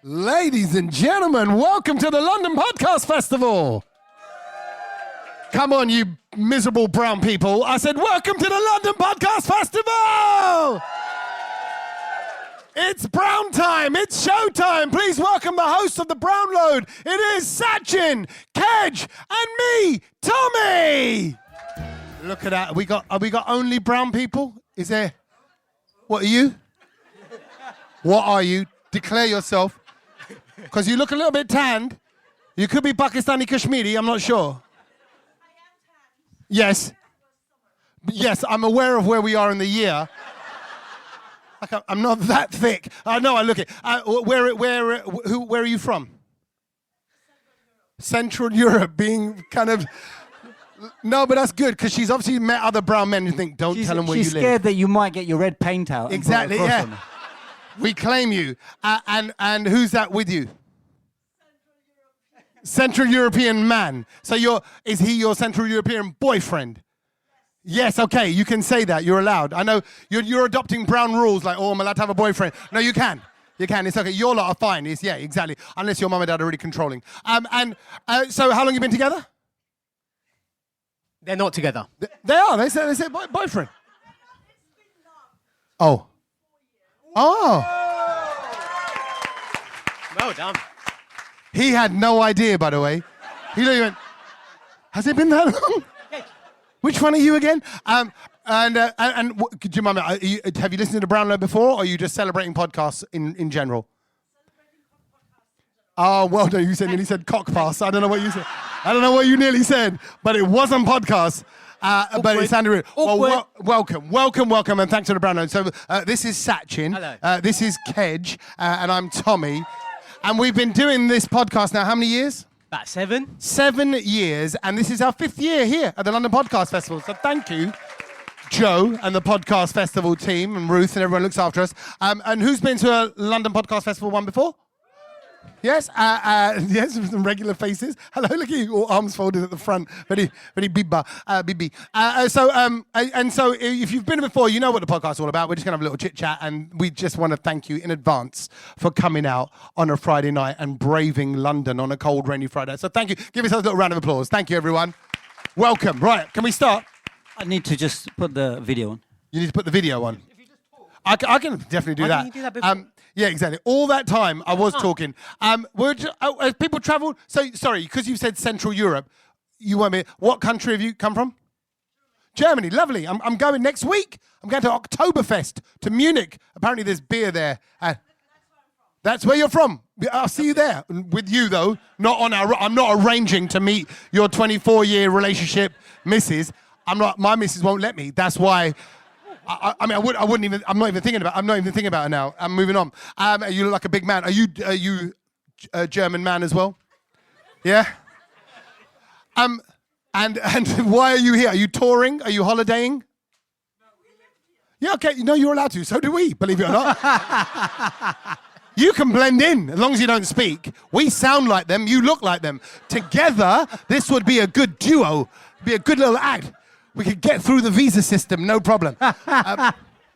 Ladies and gentlemen, welcome to the London Podcast Festival. Come on, you miserable brown people. I said, welcome to the London Podcast Festival. It's brown time. It's show time. Please welcome the host of the Brown Load. It is Sach, Kedge, and me, Tommy. Look at that. Have we got only brown people? Is there? What are you? What are you? Declare yourself. Because you look a little bit tanned. You could be Pakistani Kashmiri, I'm not sure. Yes. Yes, I'm aware of where we are in the year. I'm not that thick. I know, I look it. Where are you from? Central Europe, being kind of... No, but that's good, because she's obviously met other brown men who think, don't tell them where you live. She's scared that you might get your red paint out. Exactly, yeah. We claim you. And who's that with you? Central European man. So is he your Central European boyfriend? Yes, okay, you can say that. You're allowed. I know you're adopting brown rules, like, oh, I'm allowed to have a boyfriend. No, you can. You can. It's okay. Your lot are fine. Yeah, exactly. Unless your mum and dad are really controlling. So how long you been together? They're not together. They are. They say boyfriend. Oh. Oh. Well done. He had no idea, by the way. He went, has it been that long? Which one are you again? Do you mind me, have you listened to the Brown Load before, or are you just celebrating podcasts in general? Oh, well done. You nearly said cock pass. I don't know what you said. I don't know what you nearly said, but it wasn't podcast. But it sounded real. Well, welcome, and thanks to the Brown Load. So this is Sachin. Hello. This is Kedge, and I'm Tommy. And we've been doing this podcast now how many years? About 7. 7 years, and this is our 5th year here at the London Podcast Festival. So thank you, Joe and the Podcast Festival team, and Ruth and everyone looks after us. And who's been to a London Podcast Festival one before? Yes, yes, with some regular faces. Hello, look at you, all arms folded at the front. Very bibba, bibi. So if you've been before, you know what the podcast's all about. We're just going to have a little chit-chat, and we just want to thank you in advance for coming out on a Friday night and braving London on a cold, rainy Friday. So thank you. Give yourselves a little round of applause. Thank you, everyone. Welcome. Right, can we start? I need to just put the video on. You need to put the video on. If you just talk. I can definitely do Why that. didn't you do that before? Yeah, exactly. All that time I was talking. As people travel, so sorry, because you said Central Europe, you want me. What country have you come from? Germany. Lovely. I'm going next week. I'm going to Oktoberfest to Munich. Apparently there's beer there. That's where you're from. I'll see you there. With you though, I'm not arranging to meet your 24-year relationship, missus. My missus won't let me. That's why. I'm not even thinking about it now. I'm moving on. You look like a big man. Are you a German man as well? Yeah. And why are you here? Are you touring? Are you holidaying? No, we live here. Yeah, okay. No, you're allowed to. So do we, believe it or not. You can blend in as long as you don't speak. We sound like them. You look like them. Together, this would be a good duo. Be a good little act. We could get through the visa system, no problem.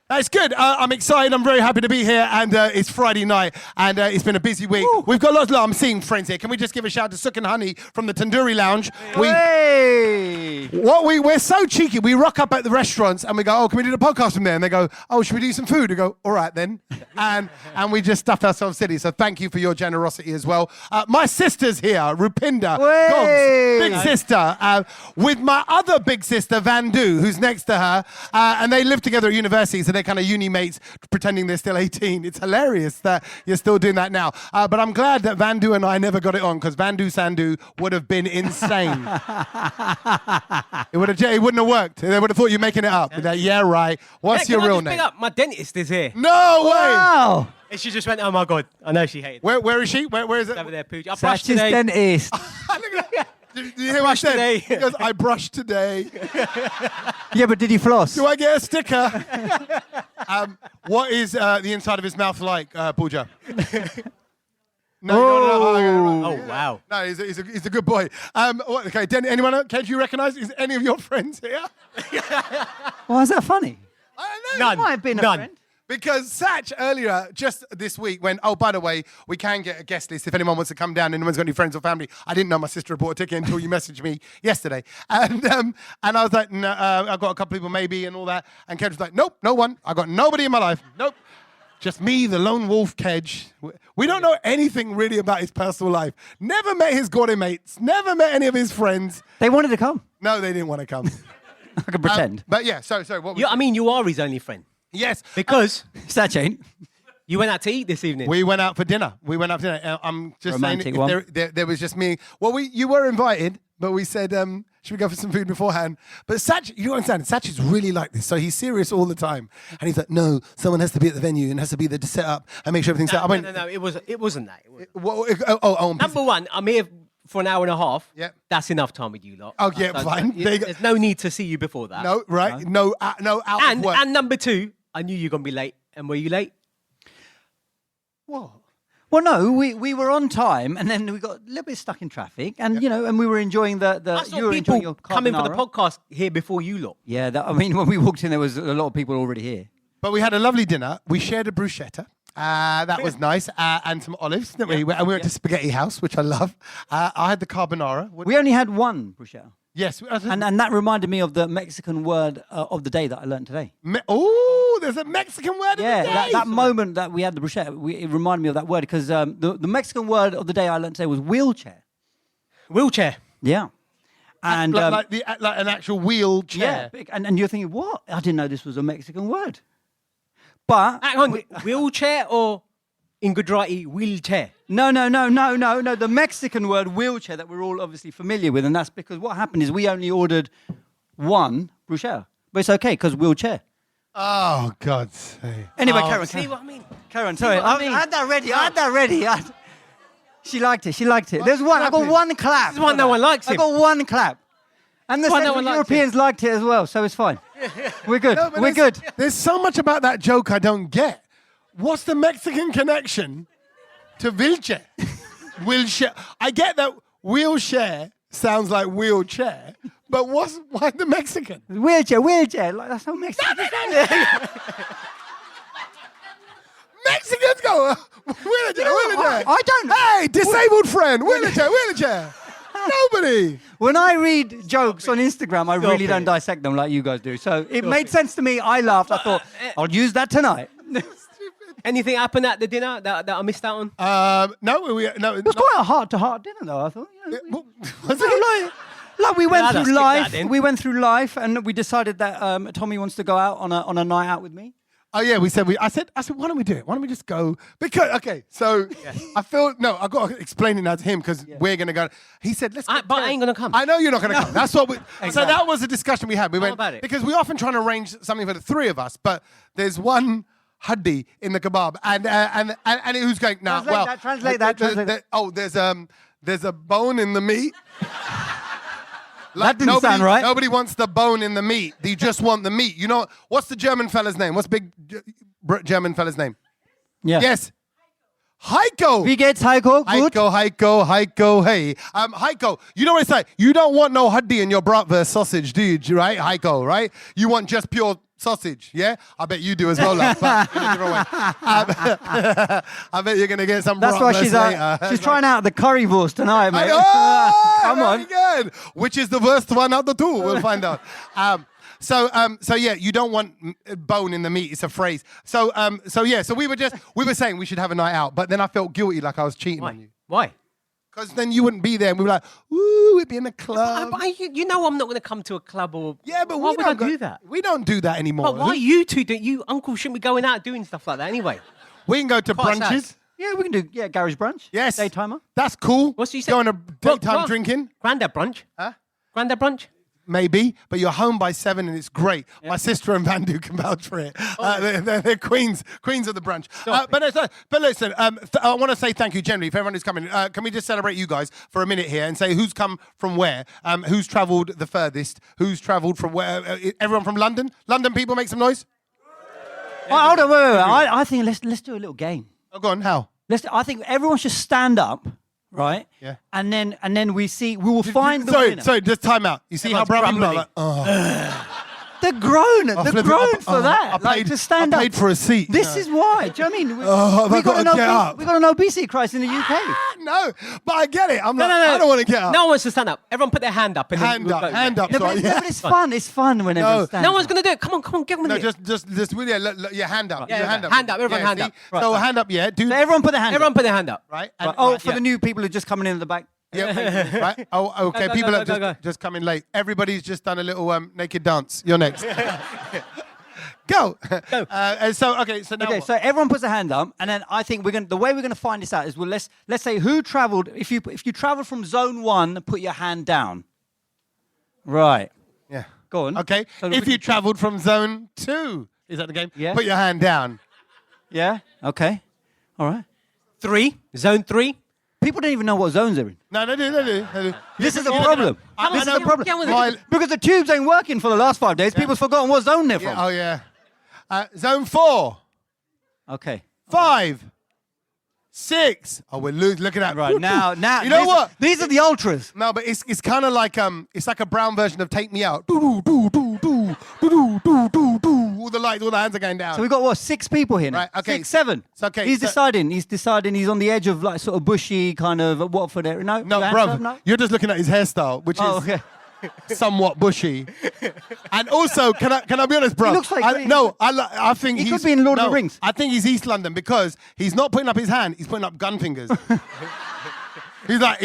That's good. I'm excited. I'm very happy to be here. And it's Friday night. And it's been a busy week. Woo. We've got lots of... I'm seeing friends here. Can we just give a shout to Suk and Honey from the Tandoori Lounge? Hey! We're so cheeky. We rock up at the restaurants and we go, oh, can we do the podcast from there? And they go, oh, should we do some food? We go, all right then. And we just stuffed ourselves silly. So thank you for your generosity as well. My sister's here, Rupinder, Gogs, big sister, with my other big sister, Vandu, who's next to her. And they live together at university. So they're kind of uni mates pretending they're still 18. It's hilarious that you're still doing that now. But I'm glad that Vandu and I never got it on, because Vandu Sandu would have been insane. It wouldn't have worked. They would have thought you're making it up. Like, yeah, right. What's your real name? My dentist is here. No way! Wow! And she just went, oh my God. I know she hated it. Where is she? Where is it? Over there, Pooch. I brushed Sach's today. dentist. Did you hear what I said? Today. He goes, I brushed today. Yeah, but did he floss? Do I get a sticker? What is the inside of his mouth like, Pooja? No. Oh, wow. No, he's a good boy. Okay, anyone else? Can you recognise? Is any of your friends here? Why is that funny? I don't know. None. Might have been a None. friend. Because Sach earlier, just this week, went, oh, by the way, we can get a guest list if anyone wants to come down. Anyone's got any friends or family. I didn't know my sister had bought a ticket until you messaged me yesterday. And I was like, no, I've got a couple people maybe and all that. And Kedge was like, nope, no one. I got nobody in my life. Nope. Just me, the lone wolf, Kedge. We don't know anything really about his personal life. Never met his gaudy mates. Never met any of his friends. They wanted to come. No, they didn't want to come. I could pretend. But yeah, so what was I mean, you are his only friend. Yes. Because Sach ain't. you went out to eat this evening. We went out for dinner. I'm just Romantic saying, one. if there was just me. Well, you were invited, but we said, should we go for some food beforehand? But Sach, you don't understand, Sach is really like this. So he's serious all the time. And he's like, no, someone has to be at the venue and has to be there to set up and make sure everything's set up. No, it wasn't that. It wasn't. Number Number one, I'm here for an hour and a half. Yeah. That's enough time with you lot. Oh, yeah, fine. There you go. There's no need to see you before that. No, right? No, out of work. And number two, I knew you were going to be late. And were you late? What? Well, no, we were on time, and then we got a little bit stuck in traffic, and and we were enjoying I you saw were enjoying people your coming for the carbonara. podcast here before you lot. Yeah, I mean, when we walked in, there was a lot of people already here. But we had a lovely dinner. We shared a bruschetta. That was nice. And some olives, didn't we? And we went to Spaghetti House, which I love. I had the carbonara. We only had one bruschetta. Yes. And that reminded me of the Mexican word of the day that I learned today. Oh, there's a Mexican word of the day. That moment that we had the bruschetta, it reminded me of that word because the Mexican word of the day I learned today was wheelchair. Wheelchair. Yeah. And like an actual wheelchair. Yeah. And you're thinking, what? I didn't know this was a Mexican word. But Hang on, wheelchair or in Gujarati, wheelchair? No. The Mexican word wheelchair that we're all obviously familiar with, and that's because what happened is we only ordered one bruschetta. But it's okay because wheelchair. Oh, God's sake. Anyway, Oh, Karen. see what I mean? Karen, sorry. what I mean? I had that ready. She liked it. There's one. I got one clap. This is why no one likes I him. got one clap. And the why no Central one likes Europeans liked it as well, so it's fine. We're good. No, but We're good. There's so much about that joke I don't get. What's the Mexican connection to wheelchair? Wheelchair. I get that wheelchair sounds like wheelchair, but why the Mexican? Wheelchair. Like, that's how Mexican. Mexicans go, wheelchair. I don't. Hey, disabled friend, wheelchair. Nobody. When I read jokes on Instagram, I really it. don't dissect them like you guys do. So it made sense to me. I laughed. I thought, I'll use that tonight. Anything happened at the dinner that I missed out on? No. It was quite a heart-to-heart dinner, though. I thought. Was it? Like we went I'll through skip that life. then. We went through life, and we decided that Tommy wants to go out on a night out with me. Oh yeah, I said, why don't we do it? Why don't we just go? Because I feel I got to explain it now to him because we're gonna go. He said, let's. But I ain't gonna come. I know you're not gonna come. That's what we. So that was the discussion we had. We went about it? because we often try to arrange something for the three of us, but there's one haddi in the kebab, and who's going now? Translate that. There's a bone in the meat. That didn't sound right. Nobody wants the bone in the meat. They just want the meat. You know, what's the German fella's name? What's big German fella's name? Yeah. Yes. Heiko. Wie geht's, Heiko? Gut? Heiko, hey. Heiko, you know what I say? You don't want no haddi in your bratwurst sausage, do you? Right? Heiko, right? You want just pure sausage, yeah? I bet you do as well, love, but in a different way. I bet you're going to get some That's why bratwurst she's trying out the currywurst tonight, mate. Come on. Very good. Which is the worst one out of the two? We'll find out. So yeah, you don't want bone in the meat. It's a phrase. So we were saying we should have a night out, but then I felt guilty, like I was cheating on you. Why? Because then you wouldn't be there, and we were like, "Ooh, we'd be in a club." You know I'm not going to come to a club or... Yeah, but why we would don't I do that? We don't do that anymore. But why you two do? You uncle shouldn't be going out doing stuff like that anyway. We can go to Quite brunches. sad. Yeah, we can do garage brunch. Yes, Daytimer. That's cool. What's you say? Going to daytime drinking. Granddad brunch. Huh? Granddad brunch. Maybe, but you're home by 7 and it's great. Yeah. My sister and Vandu can vouch for it. They're queens of the brunch. But listen, I want to say thank you generally for everyone who's coming. Can we just celebrate you guys for a minute here and say who's come from where? Who's travelled the furthest? Who's travelled from where? Everyone from London? London people, make some noise. Hold on, wait. I think let's do a little game. Oh, go on. How? I think everyone should stand up. Right? Yeah. And then we will find the winner. Sorry, just time out. You see how brown people are like, They're grown. Oh, They're flip it. grown for that. I Like, paid, to stand I up. paid for a seat. This is why. Do you know what I mean? Oh, have I got to get up? We got an obesity crisis in the UK. No, but I get it. I'm No, like, no, no. I don't want to get up. No one wants to stand up. Everyone put their hand up. And then Hand we'll up, go. hand up. No, Sorry, but it's fun. It's fun when everyone stands No one's up. going to do it. Come on, get on with No, it. just really, your hand up. Yeah, your yeah, hand up. hand up, everyone Yeah, hand see? up. So hand up, yeah. Do So everyone put their hands Everyone up. put their hand up. right. Right. And, Oh, right, for the new people who are just coming in at the back. yeah, right. Oh, okay. Go, People go, are go, go. just coming late. Everybody's just done a little naked dance. You're next. Go. And so now Okay, what? so everyone puts a hand up, and then I think the way we're going to find this out is let's say who travelled. If you travelled from zone 1, put your hand down. Right. Yeah. Go on. Okay. So If you travelled from zone 2, is that the game? Yeah. Put your hand down. Yeah. Okay. All right. 3, zone 3. People don't even know what zones they're in. No, they do. This is a problem. I This is know. a problem. Get on with it. Because the tubes ain't working for the last 5 days. People's forgotten what zone they're from. Oh yeah. Zone 4, Okay. 5, 6. Oh, we're losing. Look at that. Right now. You know what? These are the ultras. No, but it's kind of like it's like a brown version of Take Me Out. Do do do do do do do do do. All the lights, all the hands are going down. So we've got what, 6 people here now? Right, okay. 6, 7. It's okay, He's so- deciding. He's on the edge of like sort of bushy kind of Watford area. No, No, hands bruv, up, no? you're just looking at his hairstyle, which Oh, is okay. somewhat bushy. And also, can I be honest, bro? He looks like I think He he's, could be in Lord of the Rings. I think he's East London because he's not putting up his hand; he's putting up gun fingers. he's like.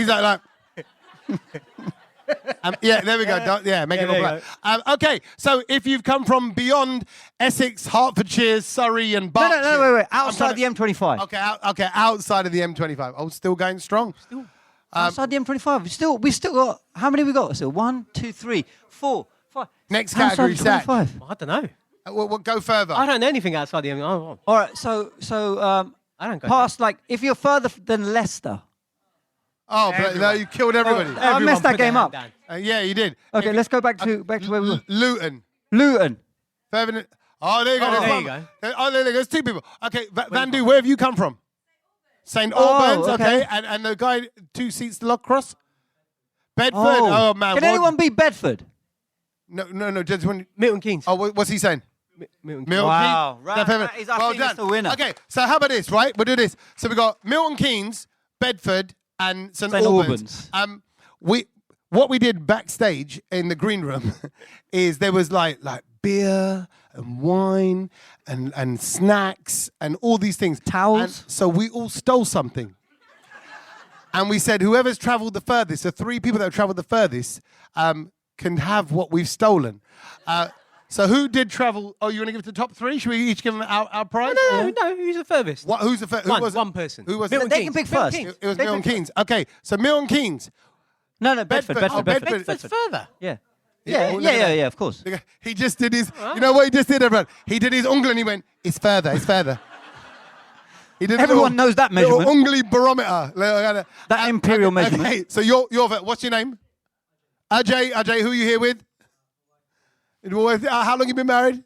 Yeah, there we go. Make it all there you black. Okay, so if you've come from beyond Essex, Hertfordshire, Surrey, and Berkshire, No, wait. I'm Outside the trying M25. Okay, outside of the M25. Oh, still going strong. Outside the M25. We still got, how many we got? So 1, 2, 3, 4, 5. Next Outside category, the Sach. 25. I don't know. We'll go further. I don't know anything outside the. All right, so I don't go. past, like, if you're further than Leicester. Oh, but no, you killed everybody. I messed that game up. Yeah, you did. Okay, let's go back to where we were. Luton. Luton. Further. Oh, there you go. Oh, There's there one. you go. Oh, there you go. There's 2 people. Okay, Van Du, where have you come from? St. Oh, Albans. okay. Okay, and the guy 2 seats to lock cross. Bedford. Oh, man. Can anyone beat Bedford? No. Just when. Milton Keynes. Oh, what's he saying? Milton Keynes. Milton Wow, Keynes. right, That's right, he's- I well think he's done. the winner. Okay, so how about this, right? We'll do this. So we got Milton Keynes, Bedford, and St. St. Albans. Albans. What we did backstage in the green room is there was like beer and wine and snacks and all these things. Towels. And so we all stole something. And we said whoever's travelled the furthest, the 3 people that have travelled the furthest, can have what we've stolen. So who did travel? Oh, you want to give it to the top 3? Should we each give them our prize? No. Who's the furthest? Who's the first? One person. Who was Milton it? They can pick Milton first. Keynes. It was They Milton pick Keynes. Okay, so Milton Keynes. No, Bedford. Oh, Bedford. Bedford's further. Yeah. Yeah, look at that. Yeah, of course. He just did his. You know what he just did, everyone? He did his ungle and he went, it's further. He did a Everyone knows that measurement. Little ungle barometer. That imperial measurement. Okay, so you're what's your name? Ajay, who are you here with? How long you been married?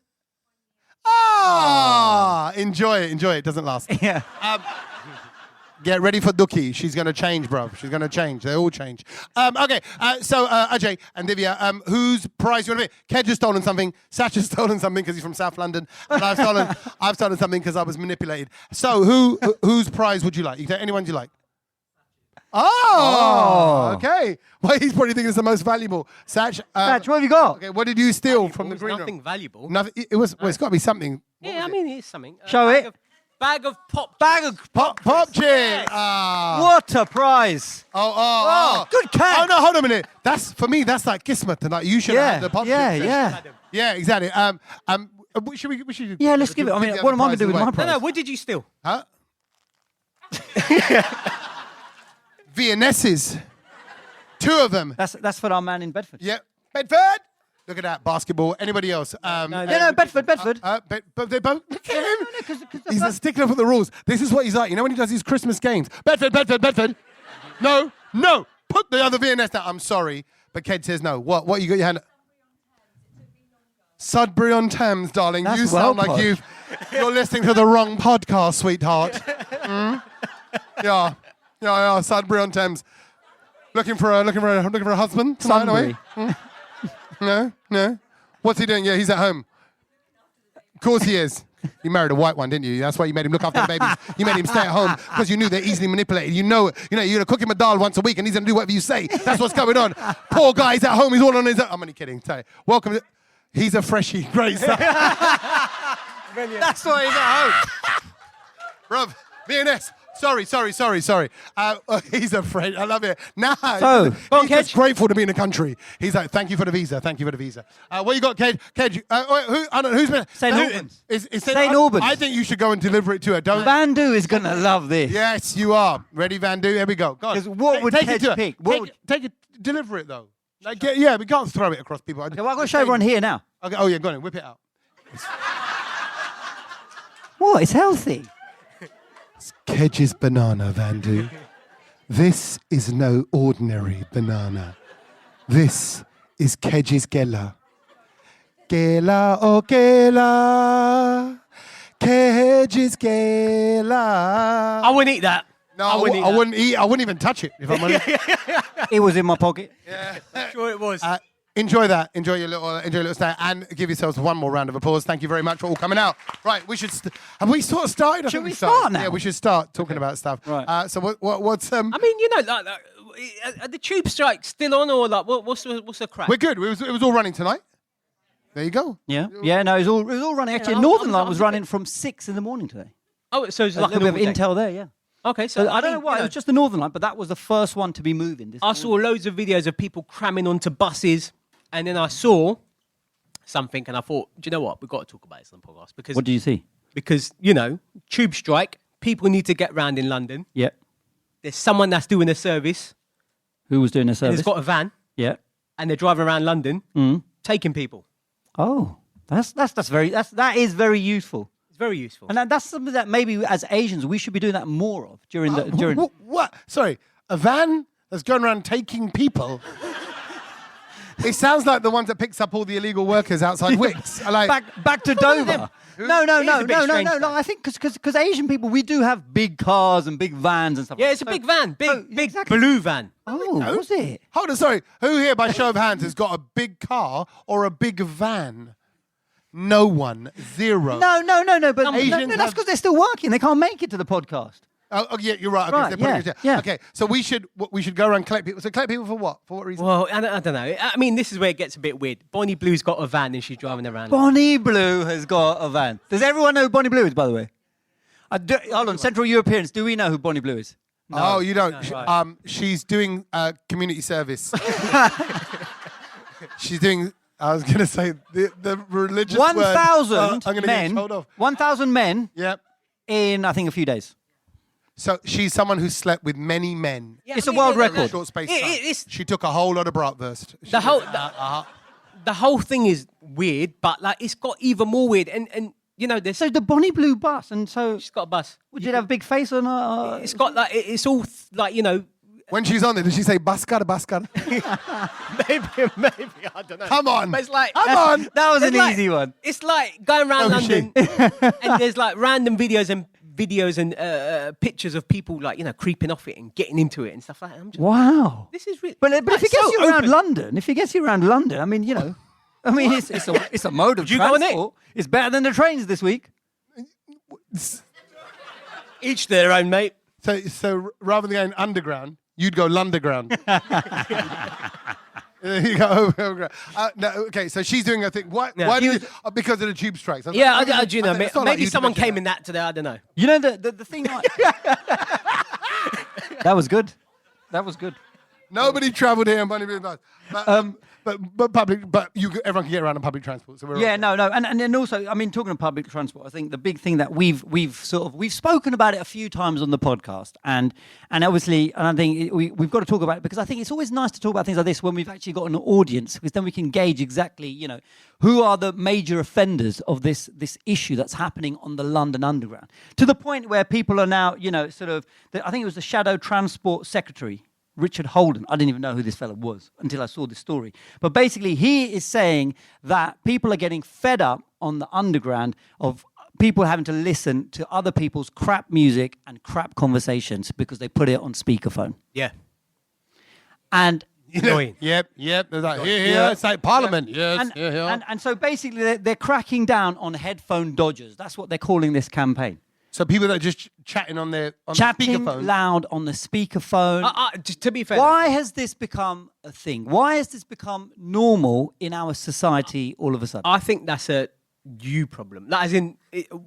Enjoy it. Doesn't last. Yeah. Get ready for Duki. She's going to change, bro. She's going to change. They all change. Okay, so Ajay and Divya, whose prize you want to be? Kedge has stolen something. Sach has stolen something because he's from South London. And I've stolen something because I was manipulated. So whose prize would you like? You can take anyone you like. Oh, okay. Well, he's probably thinking it's the most valuable. Sach, Sach, what have you got? okay, what did you steal from the It's green nothing room? valuable. Nothing. Well, it's got to be something. Yeah, I mean, it's something. Show it. Bag of pop. Bag of Pop chips. Yes. What a prize! Oh, good catch. Oh no, hold on a minute. That's for me. That's like Kismet tonight. You should have the pop chips. Yeah, exactly. Should we? Yeah, let's give it. I mean, what am I going to do with my prize? No, what did you steal? Huh? Viennesses. 2 of them. That's for our man in Bedford. Yep. Bedford. Look at that basketball. Anybody else? No, Bedford. But they both. Look at him. He's a stickler for the rules. This is what he's like. You know when he does his Christmas games. Bedford. No. Put the other VNS down. I'm sorry, but Ked says no. What? You got your hand? Sudbury on Thames, darling. That's you sound well like posh. you're listening to the wrong podcast, sweetheart. Yeah. Sudbury on Thames. Looking for a husband tonight, Sunbury. are we? No. What's he doing? Yeah, he's at home. Of course he is. You married a white one, didn't you? That's why you made him look after the babies. You made him stay at home because you knew they're easily manipulated. You're gonna cook him a dal once a week and he's gonna do whatever you say. That's what's going on. Poor guy, he's at home. He's all on his own. I'm only kidding. Welcome. He's a freshie. Great stuff. That's why he's at home. Bruv, BNS. Sorry. He's a friend. I love it. Nah, So, go on, he's just Kedge. grateful to be in the country. He's like, thank you for the visa. What you got, Kedge? Kedge, who's been? St. who- Albans. Is St. Albans. I think you should go and deliver it to her. Don't. Vandu is going to love this. Yes, you are. Ready, Vandu? Here we go. Go on. 'Cause what would Take it Kedge to her. pick? Take it. Deliver it though. Like, yeah, we can't throw it across people. Okay, well, I'm going to show everyone here now. Okay. Oh yeah, go on. Whip it out. What? It's healthy. Kedge's banana, Vandu. This is no ordinary banana. This is Kedge's gela. Gela, oh gela. Kedge's gela. I wouldn't eat that. No, I wouldn't eat I that. wouldn't eat. I wouldn't even touch it if I'm honest. It was in my pocket. Sure it was. Enjoy that. Enjoy your little stay, and give yourselves one more round of applause. Thank you very much for all coming out. Right, we should. Have we sort of started? I Should think we started. start now? Yeah, we should start talking about stuff. Right. So what's I mean, are the tube strikes still on, or like what's the crack? We're good. It was all running tonight. There you go. Yeah. Yeah, no, it was all running. Actually, I'm- Northern I'm- Line I'm was a bit- running from 6 in the morning today. Oh, so it's A like a little bit of normal day. intel there, yeah. Okay, so So I don't know why. you It was just the Northern Line, but that was the first one to be moving. This I saw loads of videos of people cramming onto buses, and then I saw something, and I thought, do you know what? We've got to talk about this on the podcast because What do you see? tube strike. People need to get round in London. Yeah. There's someone that's doing a service, Who was doing a and service? has got a van, Yeah. and they're driving around London taking people. Oh, that is very useful. It's very useful. And that's something that maybe as Asians we should be doing that more of during the during. What? Sorry, a van that's going around taking people. It sounds like the ones that picks up all the illegal workers outside Wicks. Like, Back to Dover. No. It is a bit strange, though. I think because Asian people we do have big cars and big vans and stuff. Yeah, like it's a that. big van, big exactly. blue van. Oh, was it? hold on, sorry. Who here, by show of hands, has got a big car or a big van? No one. Zero. No. But Asians that's have- because they're still working. They can't make it to the podcast. Oh, yeah, you're right. Okay, Right, so they're putting yeah, it yeah. Okay, so we should go around and collect people. So collect people for what? For what reason? Well, I don't know. I mean, this is where it gets a bit weird. Bonnie Blue's got a van and she's driving around. Bonnie Blue has got a van. Does everyone know who Bonnie Blue is, by the way? Hold on, Central Europeans, do we know who Bonnie Blue is? Oh, you don't. right. She's doing community service. She's doing. I was going to say the religious word. 1,000 I'm gonna get men. told off. 1,000 men Yep. in I think a few days. So she's someone who slept with many men. Yeah, It's I a mean, world the- record. In a short space of time. it's- She took a whole lot of bratwurst. The whole thing is weird, but like it's got even more weird. And there's So the Bonnie Blue bus, and so she's got a bus. would you have a big face on her? It's got like it's all like When she's on there, does she say baskar, baskar? maybe I don't know. Come on. But it's like Come on. That was it's an like- easy one. It's like going around Oh, London, and there's like random videos and pictures of people like creeping off it and getting into it and stuff like that. I'm just, Wow. this is really. But if like, it gets so you around open. London, I mean, it's a mode of you go on it? transport. It's better than the trains this week. Each their own, mate. So rather than going underground, you'd go Lunderground. You go overground. No, okay, so she's doing her thing. Why? Yeah. Why She do was- because of the tube strikes? Yeah, I do you know? it's not like Maybe you someone mentioned came that. in that today. I don't know. You know the thing. That was good. That was good. Nobody travelled here on Bunny Blue Bus. But public, everyone can get around on public transport. So we're Yeah, okay. no, and then also, I mean, talking of public transport, I think the big thing that we've spoken about it a few times on the podcast, and obviously, and I think we've got to talk about it because I think it's always nice to talk about things like this when we've actually got an audience, because then we can gauge exactly, who are the major offenders of this issue that's happening on the London Underground, to the point where people are now, I think it was the Shadow Transport Secretary, Richard Holden. I didn't even know who this fella was until I saw this story. But basically, he is saying that people are getting fed up on the underground of people having to listen to other people's crap music and crap conversations because they put it on speakerphone. Yeah. And Annoying. Yep. They're like, here, it's like Parliament. Yes, and, here. and so basically, they're cracking down on headphone dodgers. That's what they're calling this campaign. So people that are just chatting on the Chatting speakerphone. loud on the speakerphone. Just to be fair, Why has this become a thing? Why has this become normal in our society all of a sudden? I think that's a you problem. Like, as in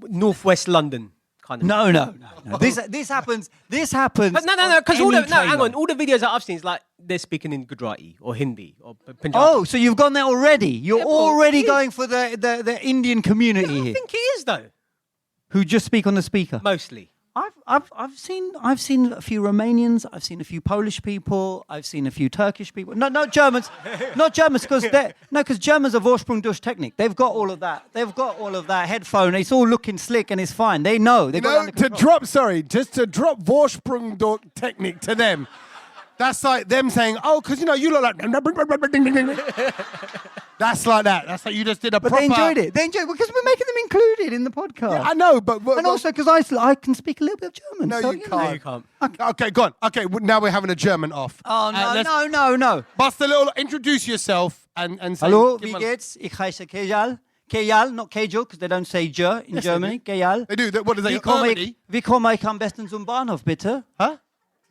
northwest London kind of. No. This happens. But no, because hang on. on. All the videos that I've seen is like they're speaking in Gujarati or Hindi or Punjabi. Oh, so you've gone there already? You're well, already it is. going for the Indian community I here, think it is though. who just speak on the speaker. Mostly. I've seen a few Romanians. I've seen a few Polish people. I've seen a few Turkish people. No, not Germans. Not Germans because Germans are Vorsprung durch Technik. They've got all of that. They've got all of that headphone. It's all looking slick and it's fine. They know. They got it under control. Just to drop Vorsprung durch Technik to them. That's like them saying, oh, because you look like. That's like that. That's like you just did a But proper. they enjoyed it. They enjoyed it because we're making them included in the podcast. Yeah, I know, but and also because I can speak a little bit of German. No, so, you know. can't. No, you can't. Okay, go on. Okay, now we're having a German off. Oh let's- no. Bust a little. Introduce yourself and say. Hallo, give wie one- geht's? Ich heiße Kejal. Kejal, not Kejal, because they don't say J in Germany. Kejal. They do. What is Wie that? komme ich am besten zum Bahnhof, bitte? Huh?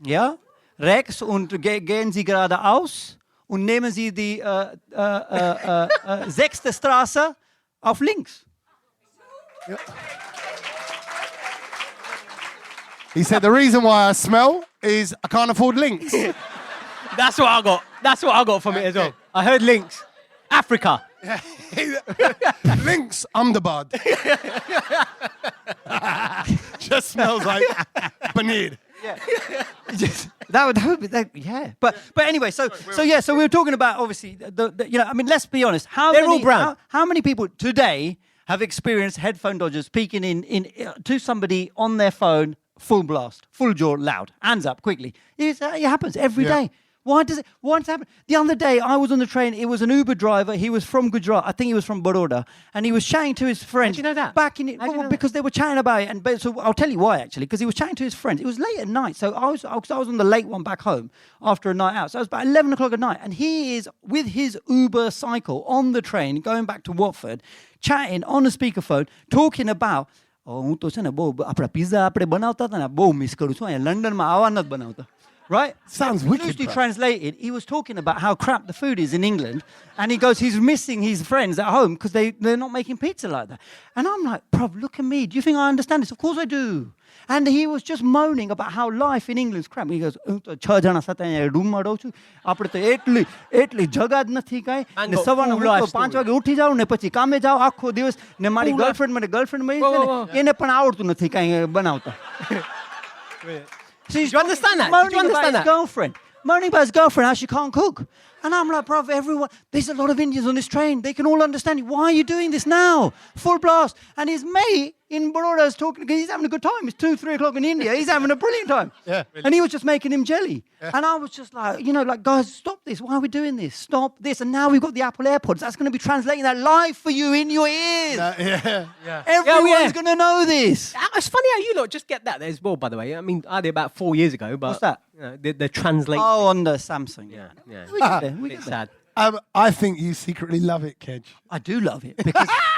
Ja? Rechts und gehen Sie geradeaus und nehmen Sie die 6. Straße auf links. He said the reason why I smell is I can't afford links. That's what I got. That's what I got from it as well. I heard links. Africa. Links underbud. Just smells like paneer. That would be that, yeah. But anyway, so we were talking about obviously I mean, let's be honest. They're all brown. How many people today have experienced headphone dodgers speaking in to somebody on their phone, full blast, full jaw, loud, hands up, quickly? It happens every day. Why does it happen? The other day, I was on the train. It was an Uber driver. He was from Gujarat. I think he was from Baroda. And he was chatting to his friends. How do you know that? Back in it, because they were chatting about it. And so I'll tell you why, actually. Because he was chatting to his friends. It was late at night. So I was on the late one back home after a night out. So it was about 11 o'clock at night. And he is with his Uber cycle on the train going back to Watford, chatting on the speakerphone, talking about, હું તો છે ને બહુ આપણા pizza આપણે બનાવતા હતા ને બહુ મિસ કરું છું અહીંયા લંડનમાં આવા નથી બનાવતા. Right? Sounds wicked, Loosely bro. translated, he was talking about how crap the food is in England, and he goes, he's missing his friends at home because they're not making pizza like that. And I'm like, bruv, look at me. Do you think I understand this? Of course I do. And he was just moaning about how life in England's crap. He goes, 6 જણા સાથે અહીંયા રૂમમાં રહું છું. આપણે તો એટલી જગા જ નથી કાંઈ. Man ને got સવારના full હું life તો 5 story. વાગે ઉઠી જાઉં ને પછી કામે જાઉં આખો દિવસ ને મારી Full life. ગર્લફ્રેન્ડ મળી છે ને એને પણ આવડતું નથી કાંઈ બનાવતા. So he's Do you understand that? moaning Did you understand about his that? girlfriend. Moaning about his girlfriend, how she can't cook. And I'm like, bruv, everyone, there's a lot of Indians on this train. They can all understand you. Why are you doing this now? Full blast. And his mate in Baroda is talking, because he's having a good time. It's 2, 3 o'clock in India. He's having a brilliant time. Yeah. And he was just making him jelly. Yeah. And I was just like, guys, stop this. Why are we doing this? Stop this. And now we've got the Apple AirPods. That's going to be translating that live for you in your ears. Everyone's going to know this. It's funny how you lot just get that as well, by the way. I mean, I did about 4 years ago, but... What's that? The translate. Oh, on the Samsung. Yeah. We get there. We Bit get there. sad. I think you secretly love it, Kedge. I do love it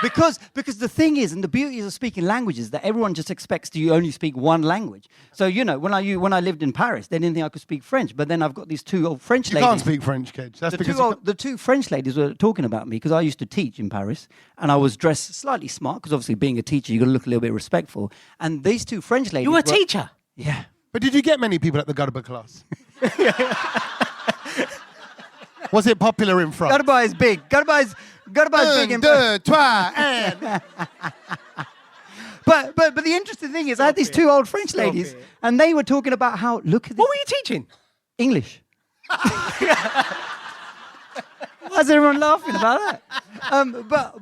because the thing is, and the beauty of speaking languages, that everyone just expects you only speak one language. So when I lived in Paris, they didn't think I could speak French. But then I've got these 2 old French You ladies. can't speak French, Kedge. That's because The 2 French ladies were talking about me because I used to teach in Paris, and I was dressed slightly smart because obviously being a teacher, you got to look a little bit respectful. And these 2 French ladies. You were a teacher? Yeah. But did you get many people at the Garba class? Was it popular in France? Garba is big. Garba is big in deux, trois, un. But the interesting thing is, I had these 2 old French ladies, and they were talking about how, look at this. What were you teaching? English. Why is everyone laughing about that?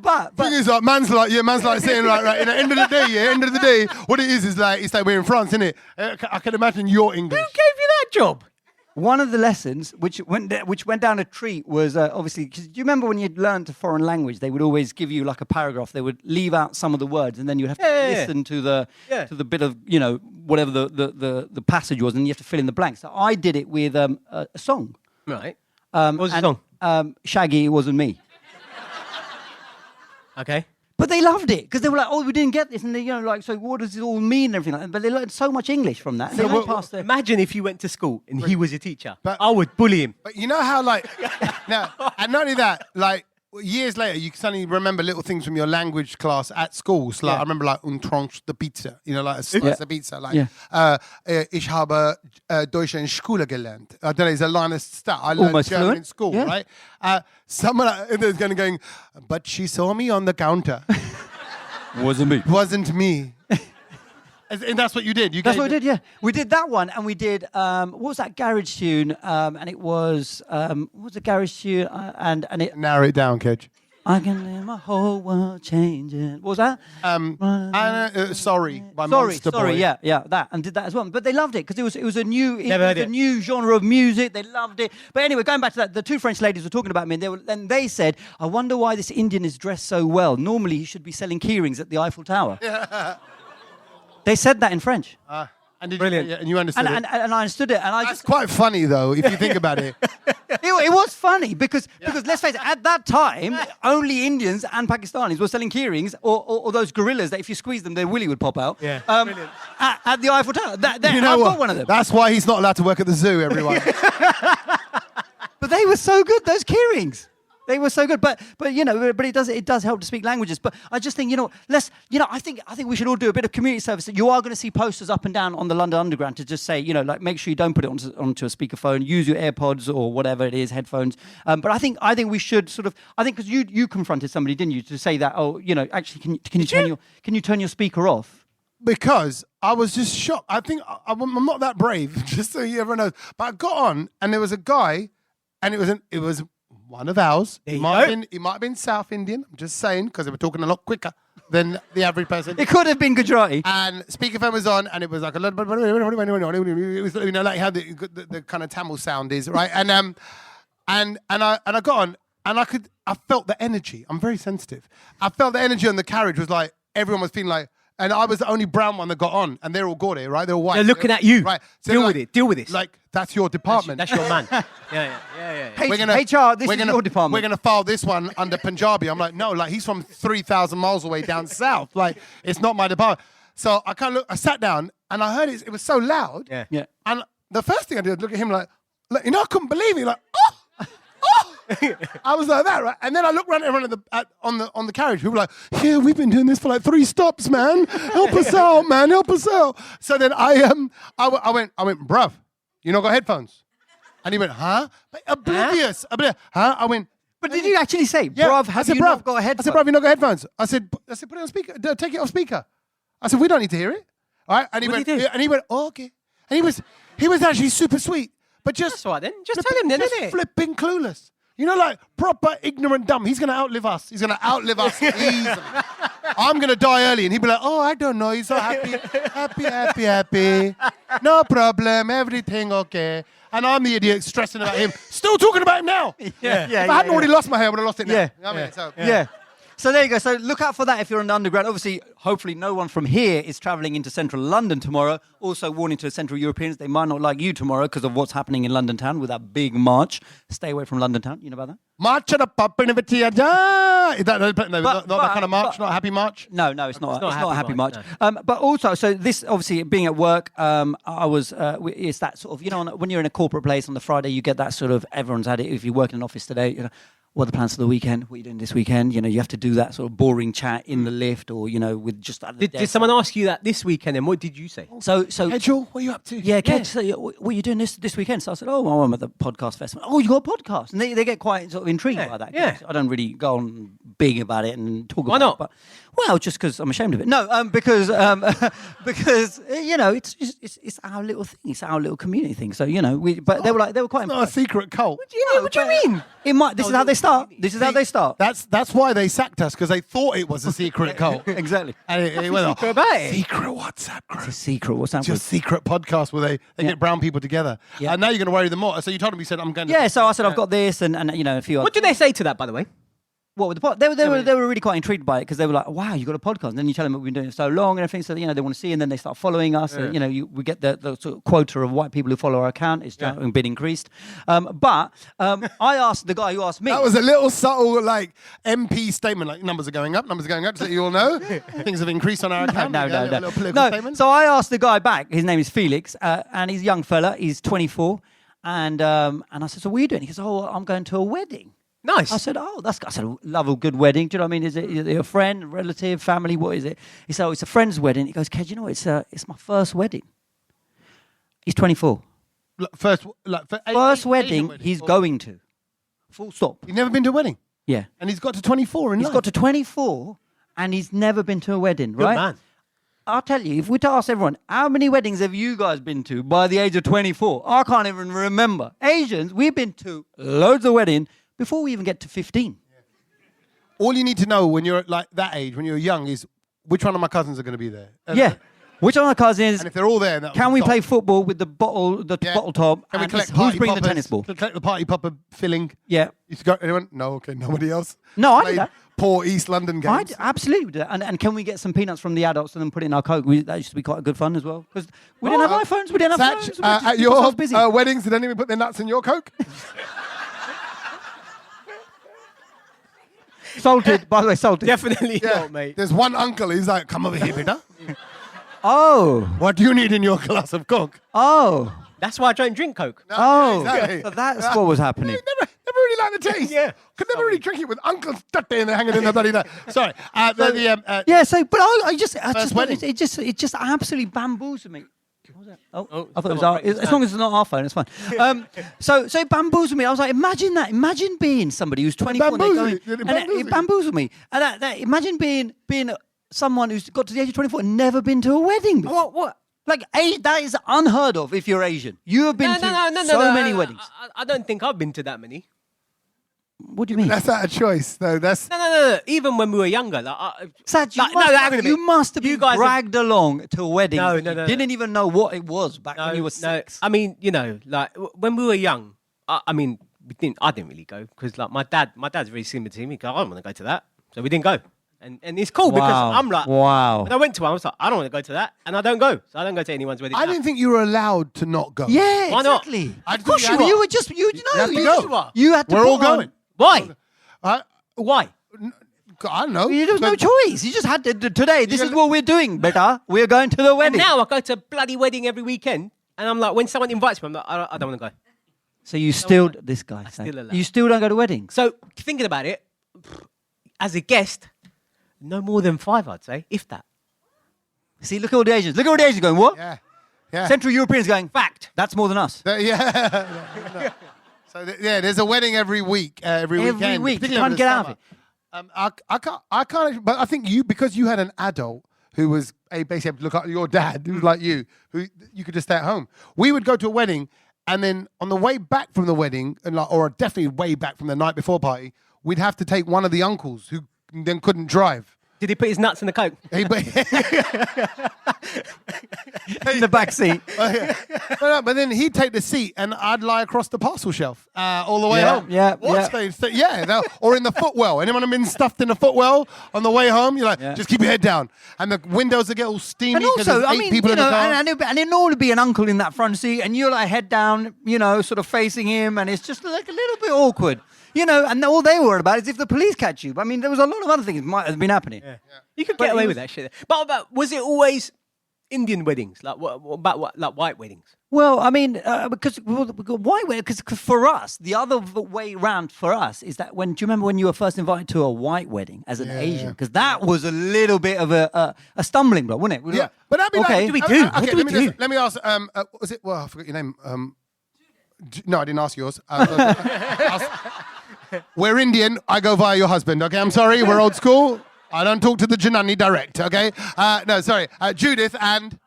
But Thing is, like, man's like saying, right, at the end of the day, what it is like, it's like we're in France, isn't it? I can imagine your English. Who gave you that job? one of the lessons which went down a treat was obviously, because do you remember when you'd learned a foreign language, they would always give you like a paragraph. They would leave out some of the words, and then you'd have to listen to the bit of, you know, whatever the passage was, and you have to fill in the blanks. So I did it with a song. Right. What was the song? Shaggy, It Wasn't Me. Okay. But they loved it because they were like, "Oh, we didn't get this," and they, so what does it all mean and everything like that. But they learned so much English from that. And they went past Imagine if you went to school and he was a teacher. But- I would bully him. But you know how, like, no, and not only that, like, years later, you suddenly remember little things from your language class at school. So, like, I remember, like, un tranche de pizza, like a slice of pizza. Like, ich habe Deutsch in Schule gelernt. I don't know, it's a line of stuff. I learned Almost German fluent. in school, Yeah. right? Someone is going, but she saw me on the counter. Wasn't me. Wasn't me. And that's what you did. That's what we did, yeah. We did that one, and we did, what was that garage tune? And it was, what was the garage tune? And it... Narrow it down, Kedge. I can live my whole world changing. What was that? Sorry, by Monster Boy. Yeah, that, and did that as well. But they loved it because it was a new, heard a it. new genre of music. They loved it. But anyway, going back to that, the two French ladies were talking about me, and they said, "I wonder why this Indian is dressed so well. Normally, he should be selling keyrings at the Eiffel Tower." They said that in French. And Brilliant. And you understood And it. I understood it, and I That's just quite funny, though, if you think about it. it was funny because let's face it, at that time only Indians and Pakistanis were selling keyrings or those gorillas that if you squeeze them their willy would pop out. Yeah. Brilliant. At the Eiffel Tower. You know I've what? got one of them. That's why he's not allowed to work at the zoo, everyone. But they were so good, those keyrings. They were so good, but it does help to speak languages. But I just think I think we should all do a bit of community service. You are going to see posters up and down on the London Underground to just say make sure you don't put it onto a speakerphone. Use your AirPods or whatever it is, headphones. But I think we should because you confronted somebody, didn't you, to say that actually can you turn your speaker off? Because I was just shocked. I think I'm not that brave, just so everyone knows. But I got on, and there was a guy, and it was one of ours. He might have been South Indian. I'm just saying because they were talking a lot quicker than the average person. It could have been Gujarati. And speakerphone was on, and it was like a little bit. It was like how the kind of Tamil sound is, right? And I got on, and I felt the energy. I'm very sensitive. I felt the energy on the carriage was like everyone was feeling like. And I was the only brown one that got on, and they're all got it, right? They're all white. They're looking at you. Right. So Deal with it. Deal with this. Like, that's your department. That's your man. Yeah. HR, this is your department. We're gonna file this one under Punjabi. I'm like, no, like he's from 3,000 miles away down south. Like, it's not my department. So I sat down, and I heard it was so loud. Yeah. And the first thing I did was look at him like I couldn't believe it. Like, I was like that, right? And then I looked around at everyone on the carriage. People were like, yeah, we've been doing this for like 3 stops, man. Help us out, man. Help us out. So then I went, bruv, you not got headphones? And he went, huh? Like, oblivious. Huh? I went, But did you actually say, yeah. bruv, have you not got headphones? I said, bruv, you not got headphones? I said, put it on speaker. Take it off speaker. I said, we don't need to hear it. All right? And he went, oh, okay. And he was actually super sweet. But just... That's all right then. Just tell him then, just innit? flipping clueless. Like proper ignorant dumb. He's going to outlive us. He's going to outlive us easily. I'm going to die early. And he'll be like, oh, I don't know. He's so happy. Happy. No problem. Everything okay. And I'm the idiot stressing about him. Still talking about him now. Yeah. If I hadn't already lost my hair, I would have lost it now. Yeah. You know what I mean? So, Yeah. So there you go. So look out for that if you're on the Underground. Obviously, hopefully no one from here is travelling into central London tomorrow. Also warning to Central Europeans, they might not like you tomorrow because of what's happening in London town with that big march. Stay away from London town. You know about that? March at a pop in a bit. Is that not that kind of march? Not a happy march? No, it's not. It's not a happy march. No. But also, so this obviously being at work, it's that sort of when you're in a corporate place on the Friday, you get that sort of everyone's had it. If you work in an office today, what are the plans for the weekend? What are you doing this weekend? You have to do that sort of boring chat in the lift or with just. Did someone ask you that this weekend? And what did you say? So Hedgel, what are you up to? Yeah, Kedge, so what are you doing this weekend? So I said, well, I'm at the podcast festival. Oh, you got a podcast? And they get quite sort of intrigued by that. Yeah. I don't really go on big about it and talk Why about not? it. But, well, just because I'm ashamed of it. No, because it's our little thing. It's our little community thing. So, but they were quite Not a secret cult. What do you mean? It might. This is how they start. This is how they start. That's why they sacked us, because they thought it was a secret cult. Exactly. And it went secret about it? Secret WhatsApp group. It's a secret. What's that? Just secret podcast where they get brown people together. Yeah. And now you're going to worry them more. So you told them, you said, I'm going to... Yeah, so I said, I've got this and a few other... What did they say to that, by the way? What with the pod? They were really quite intrigued by it because they were like, "Wow, you got a podcast!" And then you tell them that we've been doing it so long and everything, so they want to see, and then they start following us. And, we get the sort of quota of white people who follow our account. It's been increased. But I asked the guy who asked me. That was a little subtle, like MP statement, like numbers are going up, so that you all know things have increased on our account. No. Little political statement. So I asked the guy back. His name is Felix, and he's a young fella. He's 24, and I said, "So what are you doing?" He goes, "Oh, I'm going to a wedding." Nice. I said, "Oh, I said, love a good wedding. Do you know what I mean? Is it a friend, relative, family? What is it?" He said, "Oh, it's a friend's wedding." He goes, "Kev, you know, it's my first wedding." He's 24. First Wedding he's going to. Full stop. You've never been to a wedding? Yeah. And he's got to 24 in He's life. got to 24 and he's never been to a wedding, Good right? man. I'll tell you, if we to ask everyone, how many weddings have you guys been to by the age of 24? I can't even remember. Asians, we've been to loads of weddings before we even get to 15. All you need to know when you're like that age, when you're young, is which one of my cousins are going to be there. Yeah. Which of my cousins? And if they're all there, can we play football with the bottle top? Can we and collect who's party bringing poppers? the tennis ball? Collect the party popper filling. Yeah. You got anyone? No, okay, nobody else. No, I Played did that. Poor East London games. Absolutely do that. And can we get some peanuts from the adults and then put it in our Coke? That used to be quite good fun as well. Because we didn't have iPhones, we didn't have Sach, phones. at your weddings, did anyone put their nuts in your Coke? Salted, by the way, salted. Definitely not, mate. There's one uncle, he's like, come over here, Peter. Oh. What do you need in your glass of Coke? Oh. That's why I don't drink Coke. No, Oh. exactly. So that's what was happening. Never really liked the taste. Yeah. Could never really drink it with uncles stuck there and they're hanging in the bloody nut. Sorry. Yeah, so, but I just wedding. it just absolutely bamboozled me. What was that? Oh, I thought it was come on, our, break it as long as it's not our phone, it's fine. So it bamboozled me. I was like, imagine that. Imagine being somebody who's 24 and they're going, Did it and bamboozle it you? bamboozled me. And imagine being someone who's got to the age of 24 and never been to a wedding before. What? Like, that is unheard of if you're Asian. You have been to so many weddings. I don't think I've been to that many. What do you mean? That's not a choice. No, that's... No. Even when we were younger, Saj, hang on a minute. you must have You been guys have- dragged along to weddings. No, You didn't even know what it was back when you were 6. I mean, when we were young, I didn't really go because like my dad's very similar to me. He goes, I don't want to go to that, so we didn't go. And it's cool because I'm like, wow. when I went to one, I was like, I don't want to go to that, and I don't go. So I don't go to anyone's wedding. I didn't think you were allowed to not go. Yeah, Why not? exactly. I Of course think you you were. are. You have to know, go. you had to. We're put all on- going. Why? Why? I don't know. There was no choice. You just had to. Today, this is what we're doing, beta. We're going to the And wedding. now I go to a bloody wedding every weekend, and I'm like, when someone invites me, I'm like, I don't want to go. So you still, this guy, still allow. you still don't go to weddings. So thinking about it, as a guest, no more than 5, I'd say, if that. See, look at all the Asians. Look at all the Asians going, what? Yeah. Central Europeans going, fact. That's more than us. Yeah. No. So there's a wedding every week, every weekend. week. particularly Try and over the get out of summer. I can't. But I think because you had an adult who was basically able to look at your dad, who's like you, who you could just stay at home. We would go to a wedding, and then on the way back from the wedding, or definitely way back from the night before party, we'd have to take one of the uncles who then couldn't drive. Did he put his nuts in the Coke? In the back seat. But then he'd take the seat and I'd lie across the parcel shelf all the way Yeah, home. yeah, What? yeah. Or in the footwell. Anyone have been stuffed in the footwell on the way home? You're like, just keep your head down. And the windows would get all steamy And because also, there's 8 people in the car. and it'd normally be an uncle in that front seat, and you're like head down, sort of facing him, and it's just like a little bit awkward. And all they were about is if the police catch you. I mean, there was a lot of other things that might have been happening. Yeah. You could get away with that shit. But was it always Indian weddings? Like what about like white weddings? Well, I mean, because white wedding, because for us, the other way round for us is that do you remember when you were first invited to a white wedding as an Asian? Because that was a little bit of a stumbling block, wasn't it? Yeah, but that'd be okay. What do we do? Okay, What do we do? let me ask. Was it? Well, I forgot your name. No, I didn't ask yours. We're Indian. I go via your husband. Okay, I'm sorry. We're old school. I don't talk to the Janani direct. Okay. No, sorry. Judith and